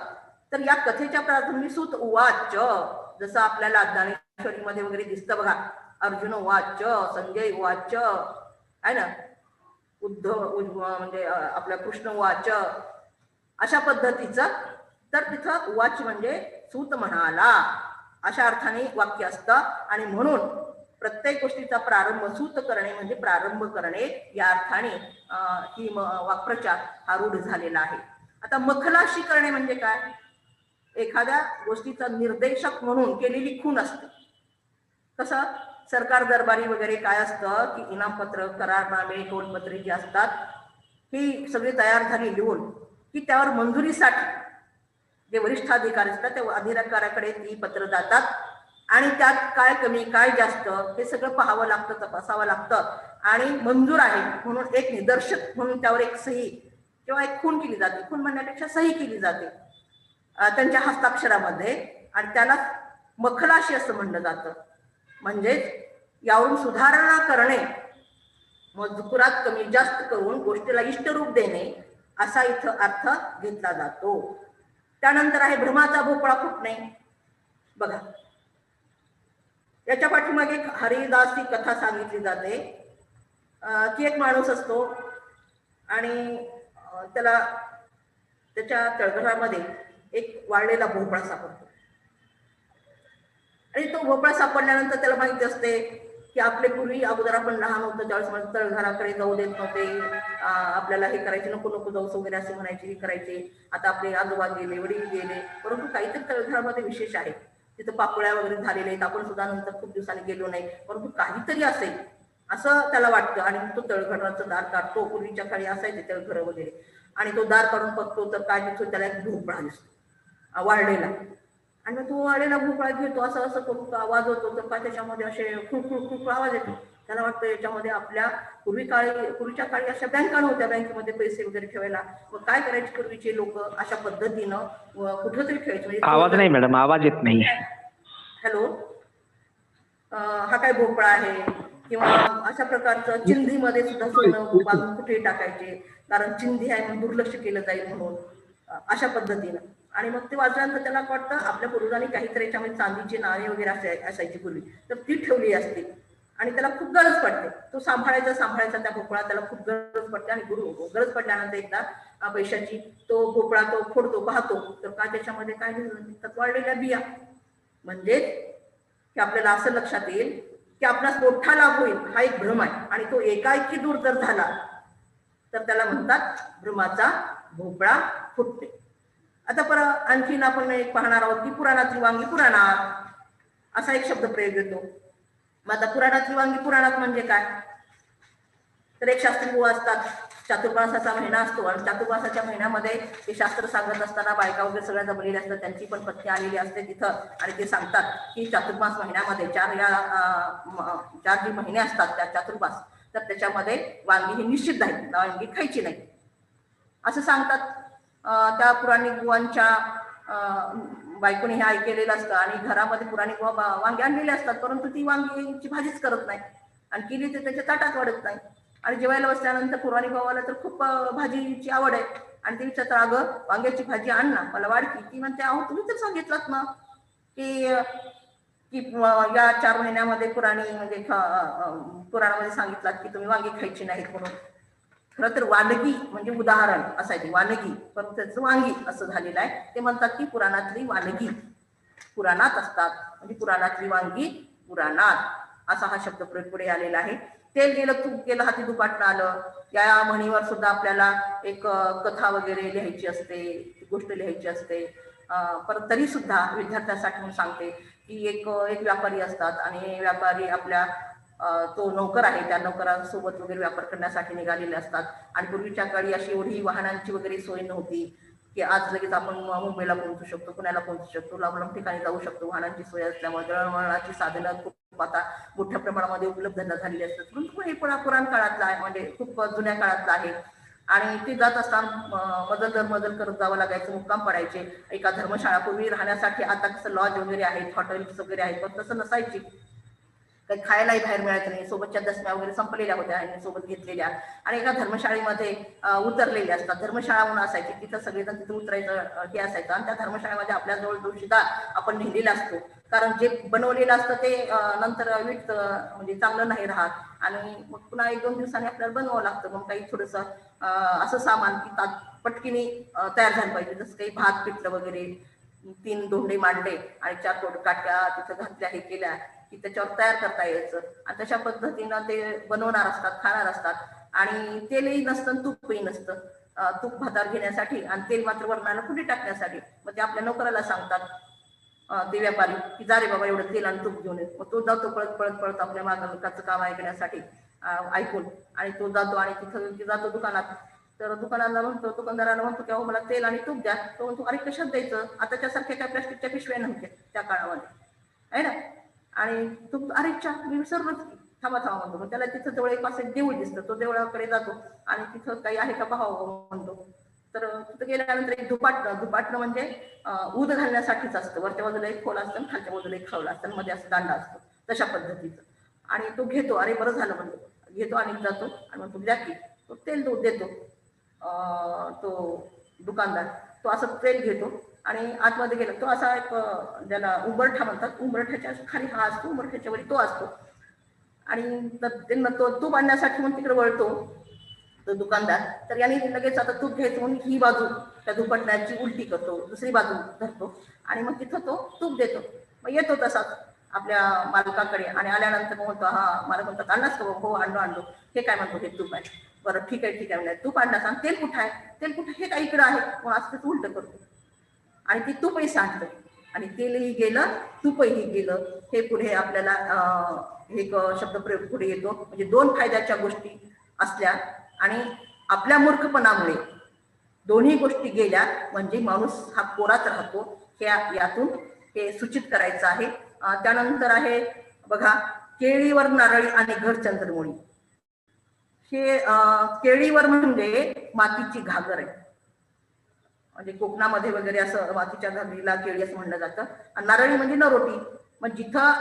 तर या कथेच्या प्रारंभी सूत उवाच, जसं आपल्याला ज्ञानेश्वरीमध्ये वगैरे दिसतं बघा, अर्जुन उवाच, संजय उवाच आहे ना, उद्धव म्हणजे आपल्या कृष्ण उवाच, अशा पद्धतीचं. तर तिथं उवाच म्हणजे सूत म्हणाला अशा अर्थाने वाक्य असतं. आणि म्हणून प्रत्येक गोष्टीचा प्रारंभ सूत करणे म्हणजे प्रारंभ करणे या अर्थाने ही वाक्प्रचार हा रूढ झालेला आहे. आता मखलाशी करणे म्हणजे काय? एखाद्या गोष्टीचा निर्देशक म्हणून केलेली खूण असते. कसं सरकार दरबारी वगैरे काय असतं की इनामपत्र, करारनामे, टोलपत्रे जी असतात ही सगळी तयार झाली लिहून की त्यावर मंजुरीसाठी जे वरिष्ठ अधिकारी असतात त्या अधिकाऱ्याकडे ती पत्र जातात आणि त्यात काय कमी काय जास्त हे सगळं पाहावं लागतं, तपासावं लागतं. आणि मंजूर आहे म्हणून एक निदर्शक म्हणून त्यावर एक सही किंवा एक खूण केली जाते. खूण म्हणण्यापेक्षा सही केली जाते त्यांच्या हस्ताक्षरामध्ये, आणि त्याला मखलाशी असं म्हणलं जातं. म्हणजेच यावरून सुधारणा करणे, मजकुरात कमी जास्त करून गोष्टीला इष्टरूप देणे असा इथं अर्थ घेतला जातो. त्यानंतर आहे भ्रमाचा भोपळा फुटणे. बघा, याच्या पाठीमागे एक हरिदासी कथा सांगितली जाते की एक माणूस असतो आणि त्याला त्याच्या तळघरामध्ये एक वाळलेला भोपळा सापडतो. आणि तो भोपळा सापडल्यानंतर त्याला माहिती असते की आपले पूर्वी अगोदर आपण लहान होतो त्यावेळेस तळघराकडे जाऊ देत नव्हते, आपल्याला हे करायचे, नको नको जाऊस वगैरे असे म्हणायचे, हे करायचे. आता आपले आजोबा गेले, वडील गेले, परंतु काहीतरी तळघरामध्ये विशेष आहे. तिथं पाकोळ्या वगैरे झालेले आहेत, आपण सुद्धा नंतर खूप दिवसांनी गेलो नाही, परंतु काहीतरी असेल असं त्याला वाटतं. आणि तो तळघराचं दार काढतो. पूर्वीच्या काळी असायचे तळघर वगैरे. आणि तो दार काढून बघतो तर काय दिसतो, त्याला एक भोपळा दिसतो वाळलेला. आणि मग तो वाळलेला भोपळा घेतो, असं असं करून आवाज होतो तर काय त्याच्यामध्ये असे खूप आवाज येतो. त्याला वाटतं याच्यामध्ये आपल्या पूर्वीच्या काळी अशा बँका नव्हत्या, बँकेमध्ये पैसे वगैरे ठेवायला. मग काय करायचे पूर्वीचे लोक, अशा पद्धतीनं कुठंतरी ठेवायचे. म्हणजे आवाज नाही मॅडम, आवाज येत नाही. हॅलो, हा काय भोपळा आहे, किंवा अशा प्रकारचं चिंधीमध्ये सुद्धा सोनं बांधून कुठे टाकायचे, कारण चिंधी आहे म्हणून दुर्लक्ष केलं जाईल म्हणून, अशा पद्धतीनं. आणि मग ते वाचल्यानंतर त्याला वाटतं आपल्या पूर्वजांनी काहीतरी याच्यामध्ये चांदीची नाणी वगैरे असायची पूर्वी, तर ती ठेवली असते. आणि त्याला खूप गरज पडते, तो सांभाळायचा त्या भोपळा, त्याला खूप गरज पडते. आणि गरज पडल्यानंतर एकदा पैशाची तो भोपळा तो फोडतो, पाहतो तर काय त्याच्यामध्ये काय दिसतं, वाळलेल्या बिया. म्हणजे की आपल्याला असं लक्षात येईल की आपणास मोठा लाभ होईल हा एक भ्रम आहे. आणि तो एकाएकी दूर जर झाला तर त्याला म्हणतात भ्रमाचा भोपळा फुटते. आता परत आणखीन आपण एक पाहणार आहोत की पुराणातली वांगी पुराणात, असा एक शब्द प्रयोग येतो. मग आता पुराणातली वांगी पुराणात म्हणजे काय? तर एक शास्त्री बुवा असतात, चातुर्मासाचा महिना असतो आणि चातुर्मासाच्या महिन्यामध्ये ते शास्त्र सांगत असताना बायका वगैरे सगळ्या जमलेल्या असतात, त्यांची पण पत्नी आलेली असते तिथं. आणि ते सांगतात की चातुर्मास महिन्यामध्ये चार जे महिने असतात त्या चातुर्मास, तर त्याच्यामध्ये वांगी ही निश्चित आहे, वांगी खायची नाही असं सांगतात. त्या पुराणिक बुवांच्या बायकोने हे ऐकलेलं असतं आणि घरामध्ये पुराणिक बुवा वांगी आणलेले असतात, परंतु ती वांगीची भाजीच करत नाही आणि केली तर त्याच्या ताटात वाढत नाही. आणि जेवायला बसल्यानंतर पुराणिक भावाला तर खूप भाजीची आवड आहे आणि ते विचारतात, अगं वांग्याची भाजी आण ना, मला वाढती. ती म्हणते, अहो तुम्ही तर सांगितलात ना की या 4 महिन्यामध्ये पुराणामध्ये सांगितलात की तुम्ही वांगी खायची नाहीत म्हणून. खरं तर वानगी म्हणजे उदाहरण असायची, वानगी, पण त्याचं वांगी असं झालेलं आहे. ते म्हणतात की पुराणातली वानगी पुराणात असतात, म्हणजे पुराणातली वांगी पुराणात, असा हा शब्द पुढे आलेला आहे. तेल गेलं तूप गेलं हाती दुपाटणं आलं, या म्हणीवर सुद्धा आपल्याला एक कथा वगैरे लिहायची असते, गोष्ट लिहायची असते. पण तरी सुद्धा विद्यार्थ्यांसाठी म्हणून सांगते की एक व्यापारी असतात आणि व्यापारी आपल्या तो नौकर आहे, त्या नौकरांसोबत वगैरे व्यापार करण्यासाठी निघालेले असतात. आणि पूर्वीच्या काळी अशी एवढी वाहनांची वगैरे सोय नव्हती की आज लगेच आपण मुंबईला पोहोचू शकतो, पुण्याला पोहोचू शकतो, लांब ठिकाणी जाऊ शकतो. वाहनांची सोय असल्यामुळे दळणवळणाची साधनं खूप आता मोठ्या प्रमाणामध्ये उपलब्ध झालेली असतात. परंतु हे पुराण काळातलं आहे, म्हणजे खूप जुन्या काळातलं आहे. आणि ते जात असताना मदल करत जावं लागायचं, मुक्काम पडायचे एका धर्मशाळा. पूर्वी राहण्यासाठी आता कसं लॉज वगैरे आहेत, हॉटेल्स वगैरे आहेत, पण तसं नसायची. काही खायलाही बाहेर मिळायचं नाही, सोबतच्या दसम्या वगैरे संपलेल्या होत्या आणि सोबत घेतलेल्या, आणि एका धर्मशाळेमध्ये उतरलेल्या असतात. धर्मशाळा म्हणून असायची, तिथं सगळेजण तिथं उतरायचं हे असायचं. आणि त्या धर्मशाळेमध्ये आपल्याजवळ दोषीदार आपण नेलेला असतो, कारण जे बनवलेलं असतं ते नंतर वीट म्हणजे चांगलं नाही राहत, आणि मग पुन्हा 1-2 दिवसांनी आपल्याला बनवावं लागतं. मग काही थोडंसं असं सामान की पटकीने तयार झालं पाहिजे, जसं काही भात पिठलं वगैरे, 3 धोंडे मांडले आणि 4 काट्या तिथं घातल्या, हे केल्या की त्याच्यावर तयार करता यायचं. आणि तशा पद्धतीनं ते बनवणार असतात, खाणार असतात. आणि तेलही नसतं, तूपही नसतं. तूप भातावर घेण्यासाठी आणि तेल मात्र वरणाला कुठे टाकण्यासाठी. मग ते आपल्या नोकराला सांगतात ते व्यापारी की जा रे बाबा एवढं तेल आणि तूप घेऊन येत. मग तो जातो पळत आपल्या मागचं काम ऐकण्यासाठी, ऐकून, आणि तो जातो आणि तिथं जातो दुकानात. तर दुकानदाराला म्हणतो की अहो मला तेल आणि तूप द्या. तो म्हणतो अरे कशात द्यायचं, आताच्या सारख्या काय प्लास्टिकच्या पिशव्या नव्हत्या त्या काळामध्ये, आहे ना. आणि तू अरे चा मी विसरलोच, थांबा म्हणतो. मग त्याला तिथं जवळ एक पासे देऊळ दिसतं, तो देवळाकडे जातो आणि तिथं काही आहे का पाहावं म्हणतो. तर तिथं गेल्यानंतर एक धुपाटणं म्हणजे ऊद घालण्यासाठीच असतं. वरच्या बाजूला एक खोल असतं, खालच्या बाजूला एक खवला असतं, मध्ये असं दांडा असतो, तशा पद्धतीचं. आणि तो घेतो, अरे बरं झालं म्हणतो, घेतो आणि जातो आणि म्हणतो द्या की. तो तेल देतो तो दुकानदार. तो असं तेल घेतो आणि आतमध्ये गेला तो असा एक ज्याला उंबरठा म्हणतात, उंबरठ्याच्या खाली हा असतो, उंबरठ्याच्या वरी तो असतो. आणि त्यांना तो तूप आणण्यासाठी म्हणून तिकडे वळतो तो दुकानदार. तर यांनी लगेच आता तूप घ्यायचं म्हणून ही बाजू त्या दुपटण्याची उलटी करतो, दुसरी बाजू धरतो आणि मग तिथं तो तूप देतो. मग येतो तसाच आपल्या मालकाकडे आणि आल्यानंतर म्हणतो, हा मालक म्हणतात आणलास का? हो आणलो. हे काय म्हणतो, हे तूप आहे. बरं ठीक आहे म्हणजे तूप आणलास आणि तेल कुठं आहे? तेल कुठं? हे काय इकडं आहे. मग असं उलट करतो आणि ती तूपही सांडतं आणि तेलही गेलं, तूपही गेलं. हे पुढे आपल्याला एक शब्दप्रयोग पुढे येतो. म्हणजे 2 फायद्याच्या गोष्टी असल्या आणि आपल्या मूर्खपणामुळे दोन्ही गोष्टी गेल्या म्हणजे माणूस हा कोराच राहतो. यातून हे सूचित करायचं आहे. त्यानंतर आहे बघा, केळीवर नारळी आणि घर चंद्रमोळी. हे केळीवर म्हणजे मातीची घागर आहे, म्हणजे कोकणामध्ये वगैरे असं मातीच्या घागरीला केळी असं म्हणलं जातं. आणि नारळी म्हणजे नरोटी. मग जिथं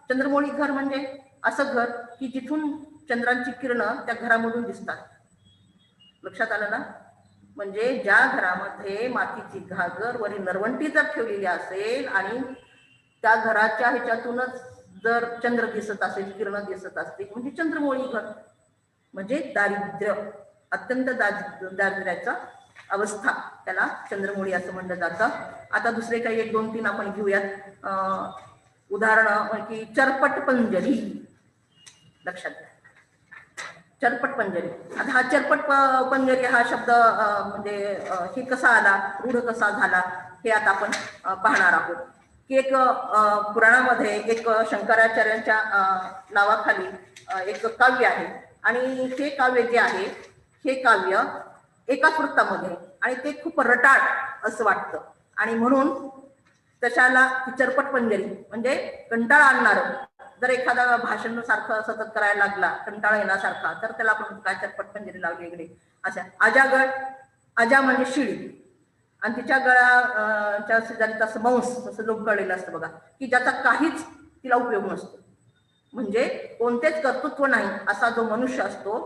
चंद्रमोळी घर म्हणजे असं घर की जिथून चंद्रांची किरणं त्या घरामधून दिसतात. लक्षात आलं ना? म्हणजे ज्या घरामध्ये मातीची घागर वरी नरवंटी जर ठेवलेली असेल आणि त्या घराच्या ह्याच्यातूनच जर चंद्र दिसत असेल, किरण दिसत असतील, म्हणजे चंद्रमोळी घर. म्हणजे दारिद्र्य, अत्यंत दारिद्र्याचा अवस्था, त्याला चंद्रमोळी असं म्हणलं जातं. आता दुसरे काही 1-2-3 आपण घेऊयात उदाहरण की चरपट पंजरी. लक्षात घ्या, चरपट पंजरी. आता हा चरपट पंजरी हा शब्द म्हणजे हे कसा आला, रूढ कसा झाला, हे आता आपण पाहणार आहोत. की एक पुराणामध्ये एक शंकराचार्यांच्या नावाखाली एक काव्य आहे आणि हे काव्य जे आहे हे काव्य एकाच वृत्तामध्ये आणि ते खूप रटाळ असं वाटतं आणि म्हणून तशाला चरपट पंजरी म्हणजे कंटाळा आणणार. जर एखादा भाषण सारखं सतत करायला लागला, कंटाळा येण्यासारखा, तर त्याला आपण काय चरपट पंजरी लावली इकडे. अशा आजागळ, आजा म्हणजे शिळी आणि तिच्या गळाच्या शेजारी तसं मांस तसं लोंबकळलेलं असतं बघा, की ज्याचा काहीच तिला उपयोग नसतो. म्हणजे कोणतेच कर्तृत्व नाही असा जो मनुष्य असतो,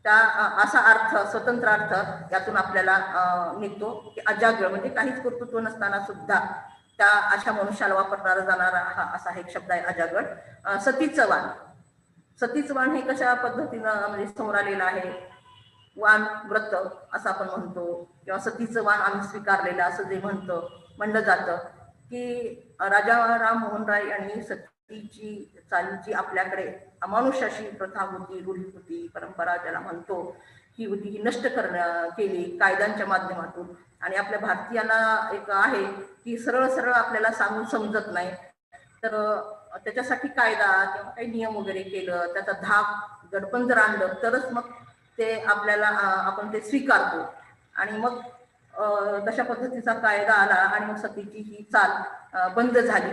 त्या असा अर्थ, स्वतंत्र अर्थ यातून आपल्याला निघतो की अजागळ म्हणजे काहीच कर्तृत्व नसताना सुद्धा त्या अशा मनुष्याला वापरणारा जाणारा हा असा एक शब्द आहे अजागळ. सतीचं वाण. सतीचं वाण हे कशा पद्धतीनं म्हणजे समोर आलेलं आहे. वाण व्रत असं आपण म्हणतो किंवा सतीचं वाण आम्ही स्वीकारलेलं असं जे म्हणलं जातं की राजा राममोहन राय यांनी सतीची चालीची आपल्याकडे अमानुष्याची प्रथा होती, रूढी होती, परंपरा ज्याला म्हणतो, ही होती, ही नष्ट केली कायद्यांच्या माध्यमातून. आणि आपल्या भारतीयांना एक आहे की सरळ आपल्याला सांगून समजत नाही, तर त्याच्यासाठी कायदा किंवा काही नियम वगैरे केलं, त्याचा धाक दडपण जर आणलं तरच मग ते आपल्याला आपण ते स्वीकारतो. आणि मग तशा पद्धतीचा कायदा आला आणि मग सतीची ही चाल बंद झाली.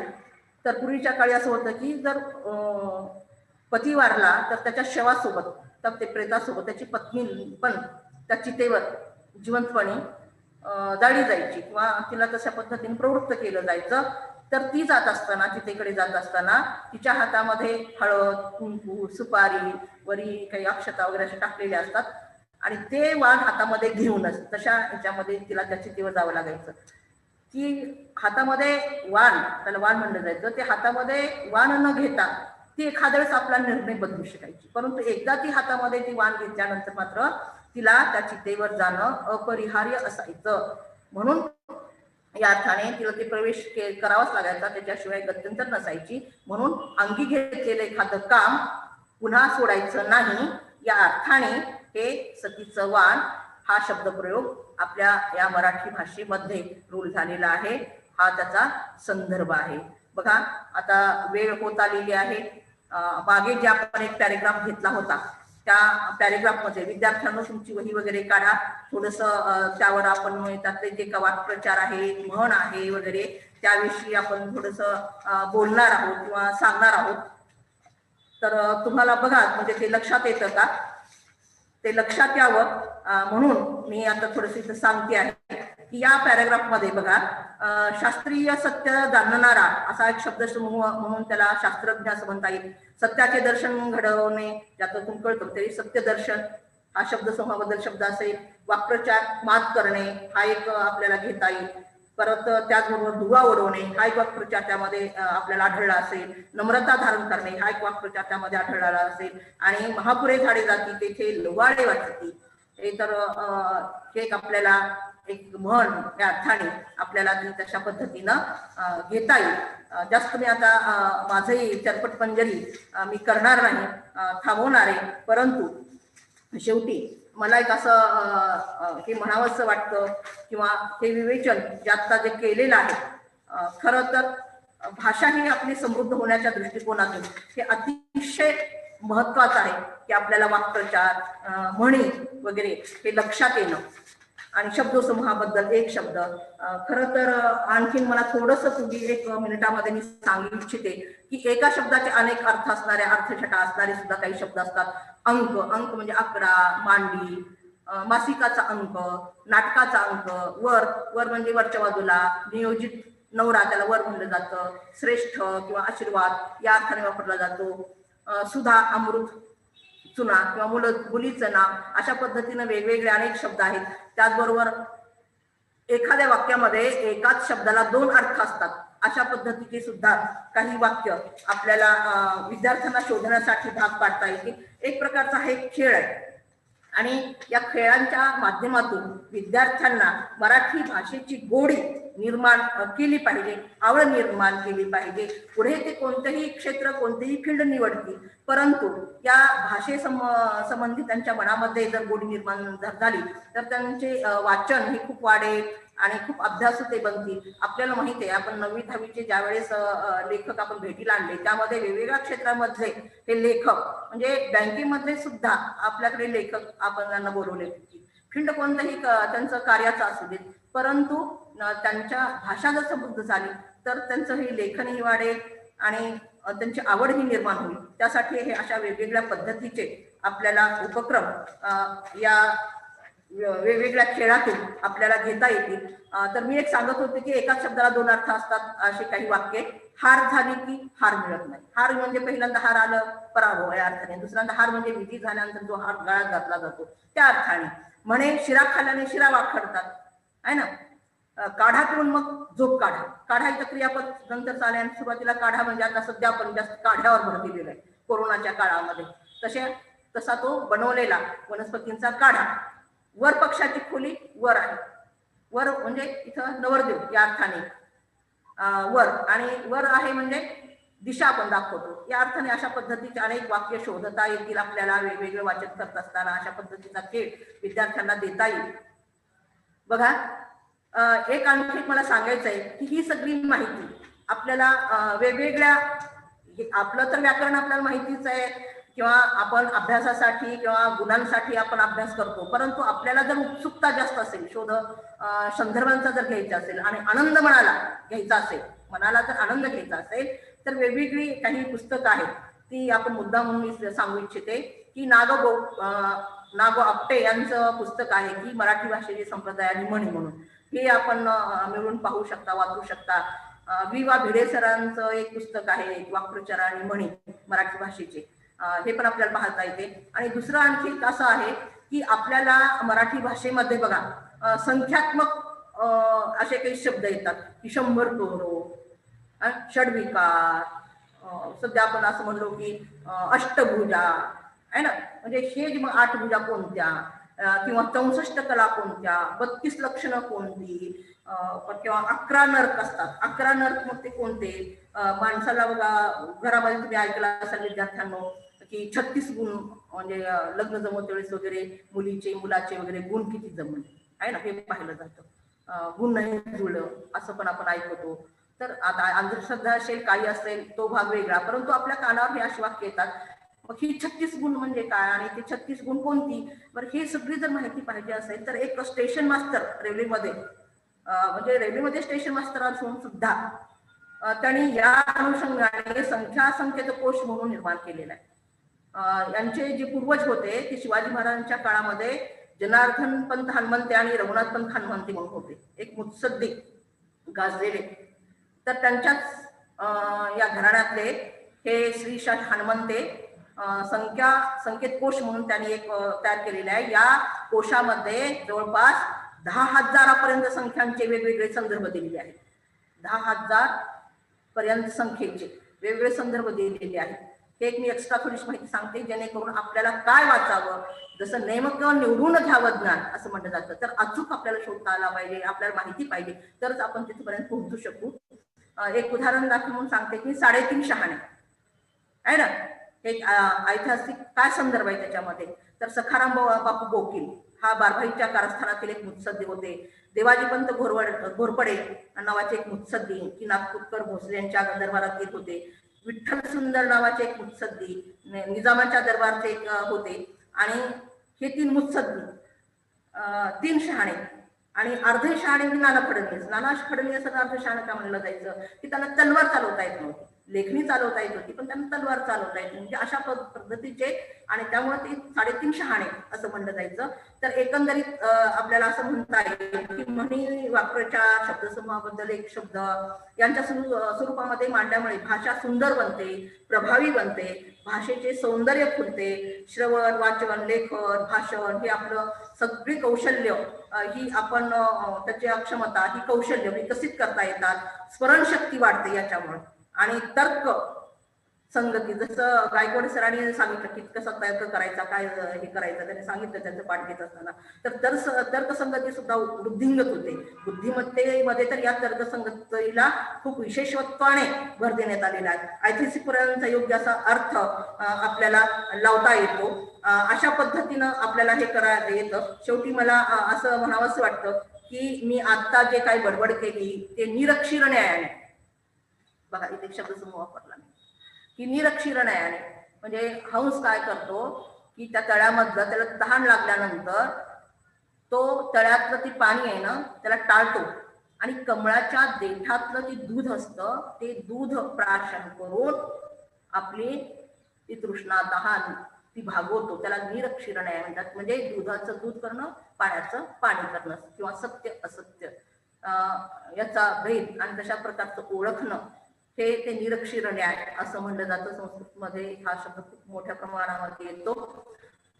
तर पूर्वीच्या काळी असं होतं की जर पती वारला तर त्याच्या शवासोबत, तर ते प्रेतासोबत त्याची पत्नी पण त्या चितेवर जिवंतपणे जाळली जायची किंवा तिला तशा पद्धतीने प्रवृत्त केलं जायचं. तर ती जात असताना, चितेकडे जात असताना तिच्या हातामध्ये हळद, कुंकू, सुपारी, वरी काही अक्षता वगैरे असे टाकलेले असतात आणि ते वाण हातामध्ये घेऊनच तशा ह्याच्यामध्ये तिला त्या चितेवर जावं लागायचं. की हातामध्ये वाण, त्याला वाण म्हणलं जायचं, ते हातामध्ये वाण न घेता ती एखाद्या वेळेस आपला निर्णय बदलू शकायची. परंतु एकदा ती हातामध्ये ती वाण घेतल्यानंतर मात्र तिला त्या चितेवर जाणं अपरिहार्य असायचं. म्हणून या अर्थाने तिला ते प्रवेश करावाच लागायचा, त्याच्याशिवाय गत्यंतर नसायची. म्हणून अंगी घेतलेलं एखादं काम पुन्हा सोडायचं नाही, या अर्थाने हे सतीचं वाण हा शब्दप्रयोग आपल्या या मराठी भाषेमध्ये रूढ झालेला आहे. हा त्याचा संदर्भ आहे. बघा आता वेळ होत आलेली आहे. मागे जे आपण एक पॅरेग्राफ घेतला होता त्या पॅरेग्राफ मध्ये विद्यार्थ्यांना तुमची वही वगैरे काढा, थोडस त्यावर आपण त्यातले जे वाक्प्रचार आहे, म्हण आहे वगैरे त्याविषयी आपण थोडस बोलणार आहोत किंवा सांगणार आहोत. तर तुम्हाला बघा म्हणजे ते लक्षात येतं का, ते लक्षात यावं म्हणून मी आता थोडस इथं सांगते आहे की या पॅरेग्राफ मध्ये बघा शास्त्रीय सत्य जाणणारा असा एक शब्दसमूह म्हणून त्याला शास्त्रज्ञ असं म्हणता येईल. सत्याचे दर्शन घडवणे ज्यातून कळतं ते सत्य दर्शन हा शब्दसमूहाबद्दल शब्द असेल. वाक्प्रचार मात करणे हा एक आपल्याला घेता येईल. परत त्याचबरोबर धुवा उडवणे हा एक वाक्प्रचार त्यामध्ये आपल्याला आढळला असेल. नम्रता धारण करणे हा एक वाक्प्रचार त्यामध्ये आढळला असेल. आणि महापुरे झाडे जाती तेथे लोवाळे वाचती हे तर हे एक आपल्याला एक म्हण या अर्थाने आपल्याला ती तशा पद्धतीनं घेता येईल. जास्त मी आता माझंही चरपट पंजरी मी करणार नाही, थांबवणार आहे. परंतु शेवटी मला एक असं हे म्हणावंसं वाटतं किंवा हे विवेचन जे आत्ता जे केलेलं आहे, खरं तर भाषा ही आपली समृद्ध होण्याच्या दृष्टिकोनातून हे अतिशय महत्वाचं आहे की आपल्याला वाक्प्रचार, म्हणी वगैरे हे लक्षात येणं. आणि शब्दसमूहाबद्दल एक शब्द खरं तर आणखीन मला थोडंसं तुम्ही 1 मिनिटामध्ये मी सांगू इच्छिते की एका शब्दाचे अनेक अर्थ असणारे, अर्थछटा असणारे सुद्धा काही शब्द असतात. अंक, अंक म्हणजे 11, मांडी, मासिकाचा अंक, नाटकाचा अंक, वर, वर म्हणजे वरच्या बाजूला, नियोजित नवरा त्याला वर म्हणलं जातं. श्रेष्ठ किंवा आशीर्वाद या अर्थाने वापरला जातो. सुधा, अमृत, चुना किंवा मुलीचं नाव अशा पद्धतीने वेगवेगळे अनेक शब्द आहेत. त्याचबरोबर एखाद्या वाक्यामध्ये एकाच शब्दाला 2 अर्थ असतात. अशा पद्धतीचे सुद्धा काही वाक्य आपल्याला विद्यार्थ्यांना शोधण्यासाठी भाग पाडता येते. एक प्रकारचा हा एक खेळ आहे आणि या खेळांच्या माध्यमातून विद्यार्थ्यांना मराठी भाषेची गोडी निर्माण केली पाहिजे, आवड निर्माण केली पाहिजे. पुढे ते कोणतेही क्षेत्र, कोणतेही फील्ड निवडतील, परंतु या भाषे संबंधी त्यांच्या मनामध्ये जर गोडी निर्माण झाली तर त्यांचे वाचन हे खूप वाढेल आणि खूप अभ्यासू ते बनतील. आपल्याला माहिती आहे आपण 9वी 10वीचे ज्या वेळेस लेखक आपण भेटीला आणले त्यामध्ये वेगवेगळ्या क्षेत्रामधले हे लेखक म्हणजे बँकेमधले सुद्धा आपल्याकडे लेखक आपण त्यांना बोलवले. फील्ड कोणतंही त्यांचं कार्याचं असू देत, परंतु त्यांच्या भाषा जर समृद्ध झाली तर त्यांचं हे लेखनही वाढेल आणि त्यांची आवड ही निर्माण होईल. त्यासाठी हे अशा वेगवेगळ्या पद्धतीचे आपल्याला उपक्रम या वेगवेगळ्या खेळातून आपल्याला घेता येतील. तर मी एक सांगत होते की एकाच शब्दाला 2 अर्थ असतात असे काही वाक्य. हार झाली की हार मिळत नाही. हार म्हणजे पहिल्यांदा हार आलं पराभव या अर्थाने, दुसऱ्यांदा हार म्हणजे विधी झाल्यानंतर जो हार गळ्यात घातला जातो त्या अर्थाने. म्हणे शिरा खाल्ल्याने शिरा वाखडतात आहे ना. काढा पिऊन मग झोप काढा. काढा इथं क्रियापद नंतर चाले आणि सुरुवातीला काढा म्हणजे आता सध्या आपण जास्त काढ्यावर भर दिलेला आहे कोरोनाच्या काळामध्ये. तसा तो बनवलेला वनस्पतींचा काढा. वर पक्षाची खोली वर आहे. वर म्हणजे इथं नवरदेव या अर्थाने वर, आणि वर आहे म्हणजे दिशा आपण दाखवतो या अर्थाने. अशा पद्धतीचे अनेक वाक्य शोधता येतील आपल्याला वेगवेगळे वाचन करत असताना. अशा पद्धतीचा खेळ विद्यार्थ्यांना देता येईल. बघा एक आणखी मला सांगायचं आहे की ही सगळी माहिती आपल्याला वेगवेगळ्या, आपलं तर व्याकरण आपल्याला माहितीच आहे किंवा आपण अभ्यासासाठी किंवा गुणांसाठी आपण अभ्यास करतो, परंतु आपल्याला जर उत्सुकता जास्त असेल, शोध संदर्भांचा जर घ्यायचा असेल आणि आनंद मनाला घ्यायचा असेल, मनाला जर आनंद घ्यायचा असेल तर वेगवेगळी काही पुस्तकं आहेत ती आपण मुद्दा म्हणून सांगू इच्छिते की नागो आपटे यांचं पुस्तक आहे की मराठी भाषेचे संप्रदाय आणि म्हणी म्हणून, हे आपण मिळून पाहू शकता, वाचू शकता. वि.वा. भिडे सरांचं एक पुस्तक आहे वाक्प्रचार आणि म्हणी मराठी भाषेचे, हे पण आपल्याला पाहता येते. आणि दुसरं आणखी असं आहे की आपल्याला मराठी भाषेमध्ये बघा संख्यात्मक असे काही शब्द येतात की 100 तोरो, षड्विकार, सध्या आपण असं म्हणलो की अष्टभुजा आहे ना, म्हणजे हे मग 8 भुजा कोणत्या, किंवा 64 कला कोणत्या, 32 लक्षणं कोणती, किंवा 11 नर्क असतात. 11 नर्क मग ते कोणते, माणसाला बघा घरामध्ये तुम्ही ऐकला असाल विद्यार्थ्यांनो की 36 गुण, म्हणजे लग्न जमवते वेळेस वगैरे मुलीचे मुलाचे वगैरे गुण किती जमले आहे ना, हे पाहिलं जातं. गुण नाही जुळलं असं पण आपण ऐकतो. तर आता अंधश्रद्धा असेल काही असेल तो भाग वेगळा, परंतु आपल्या कानावर हे अशी वाक्य येतात. मग ही 36 गुण म्हणजे काय आणि ते 36 गुण कोणती, बरं हे सगळी जर माहिती पाहिजे असेल तर एक स्टेशन मास्टर रेल्वेमध्ये, म्हणजे रेल्वेमध्ये स्टेशन मास्टर असून सुद्धा त्यांनी या अनुषंगाने संख्यासंख्येचं कोश म्हणून निर्माण केलेला आहे. यांचे जे पूर्वज होते ते शिवाजी महाराजांच्या काळामध्ये जनार्दन पंत हनुमंते आणि रघुनाथ पंत हनुमंते म्हणून होते, एक मुत्सद्दी गाजलेले. तर त्यांच्याच या घराण्यातले हे श्री हनुमंते संकेत कोश म्हणून त्यांनी एक तयार केलेला आहे. या कोशामध्ये जवळपास 10,000 पर्यंत संख्यांचे वेगवेगळे संदर्भ दिलेले आहेत. 10,000 पर्यंत संख्येचे वेगवेगळे संदर्भ दिलेले आहेत. हे एक मी एक्स्ट्रा थोडीशी माहिती सांगते जेणेकरून आपल्याला काय वाचावं, जसं नेमकं निवडून घ्यावं ज्ञान असं म्हटलं जातं, तर अचूक आपल्याला शोधता आला पाहिजे, आपल्याला माहिती पाहिजे, तरच आपण तिथपर्यंत पोहोचू शकू. एक उदाहरण दाखवून सांगते की 3.5 शहाणे आहे ना, एक ऐतिहासिक काय संदर्भ आहे त्याच्यामध्ये, तर सखाराम बापू बोकील हा बारभाईच्या कारस्थानातील एक मुत्सद्दी होते. देवाजीपंत घोरपडे नावाचे एक मुत्सद्दी की नागपूरकर भोसले यांच्या दरबारात येत होते. विठ्ठल सुंदर नावाचे एक मुत्सद्दी निजामाच्या दरबारचे एक होते. आणि हे 3 मुत्सद्दी 3 शहाणे आणि अर्धे शहाणे म्हणजे नाना फडणवीस अर्ध शहाणे का म्हणलं जायचं की त्यांना तलवार चालवता येत नव्हती, लेखणी चालवता येत होती पण त्यांना तलवार चालवता येत, म्हणजे अशा पद्धतीचे, आणि त्यामुळे ते 3.5 शहाणे असं म्हणलं जायचं. तर एकंदरीत आपल्याला असं म्हणता येईल की म्हणी वाक्प्रचार शब्दसमूहाबद्दल एक शब्द यांच्या स्वरूपामध्ये मांडल्यामुळे भाषा सुंदर बनते, प्रभावी बनते, भाषेचे सौंदर्य फुलते. श्रवण, वाचन, लेखन, भाषण हे आपलं सगळी कौशल्य ही आपण त्याची अक्षमता ही कौशल्य विकसित करता येतात. स्मरणशक्ती वाढते याच्यामुळे. आणि तर्क संगती, जसं गायकवाड सरांनी सांगितलं की कसा तर्क करायचा, काय हे करायचं, त्यांनी सांगितलं त्यांचं पाठ घेत असताना. तर तर्कसंगती सुद्धा वृद्धिंगत होते. बुद्धिमत्तेमध्ये तर या तर्कसंगतीला खूप विशेषत्वाने भर देण्यात आलेला आहे. ऐतिहासिकपर्यंत योग्य असा अर्थ आपल्याला लावता येतो. अशा पद्धतीनं आपल्याला हे करायला येतं. शेवटी मला असं म्हणावंसं वाटतं की मी आता जे काही बडबड केली ते निरक्षीर न्यायाने, बघा इथे शब्दसमूह वापरला की निरक्षीर न्यायाने, म्हणजे हंस काय करतो की त्या तळ्यामधलं त्याला तहान लागल्यानंतर तो तळ्यातलं ती पाणी आहे ना त्याला टाळतो आणि कमळाच्या देठातलं ते दूध असतं ते दूध प्राशन करून आपली ती तृष्णा तहान ती भागवतो. त्याला निरक्षीर न्याय म्हणतात. म्हणजे दुधाचं दूध करणं, पाण्याचं पाणी करणं, किंवा सत्य असत्य याचा भेद आणि तशा प्रकारचं ओळखणं हे ते निरक्षीर न्याय असं म्हणलं जातं. संस्कृतमध्ये हा शब्द खूप मोठ्या प्रमाणामध्ये येतो.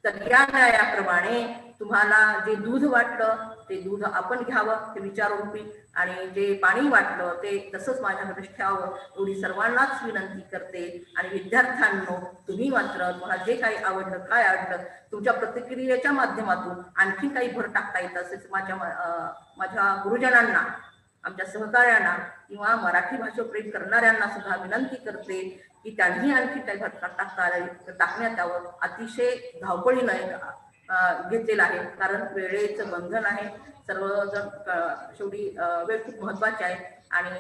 तर या न्यायाप्रमाणे तुम्हाला जे दूध वाटलं ते दूध आपण घ्यावं ते विचाररूपी, आणि जे पाणी वाटलं ते तसंच माझ्याकडे ठेवावं एवढी सर्वांनाच विनंती करते. आणि विद्यार्थ्यांनो तुम्ही मात्र तुम्हाला जे काही आवडलं, काय आवडलं, तुमच्या प्रतिक्रियेच्या माध्यमातून आणखी काही भर टाकता येत असेल माझ्या गुरुजनांना, आमच्या सहकार्यांना किंवा मराठी भाषा प्रेम करणाऱ्यांना सुद्धा विनंती करते की त्यांनी आणखी काही भर टाकण्यात यावं. अतिशय धावपळीनं घेतलेलं आहे कारण वेळेचं बंधन आहे. सर्वजण शेवटी वेळ खूप महत्वाची आहे आणि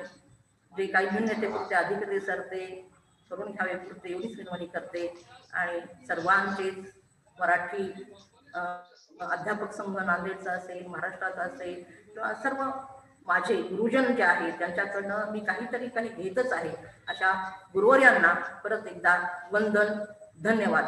जे काही भिन्नतेपुरते अधिकारी सर ते करून घ्यावे पुरते एवढीच विनवणी करते. आणि सर्वांचे मराठी अध्यापक संघ नांदेडचा असेल, महाराष्ट्राचा असेल, किंवा सर्व माझे गुरुजन जे आहेत त्यांच्याकडनं मी काही घेतच आहे. अशा गुरुवर्यांना परत एकदा वंदन, धन्यवाद.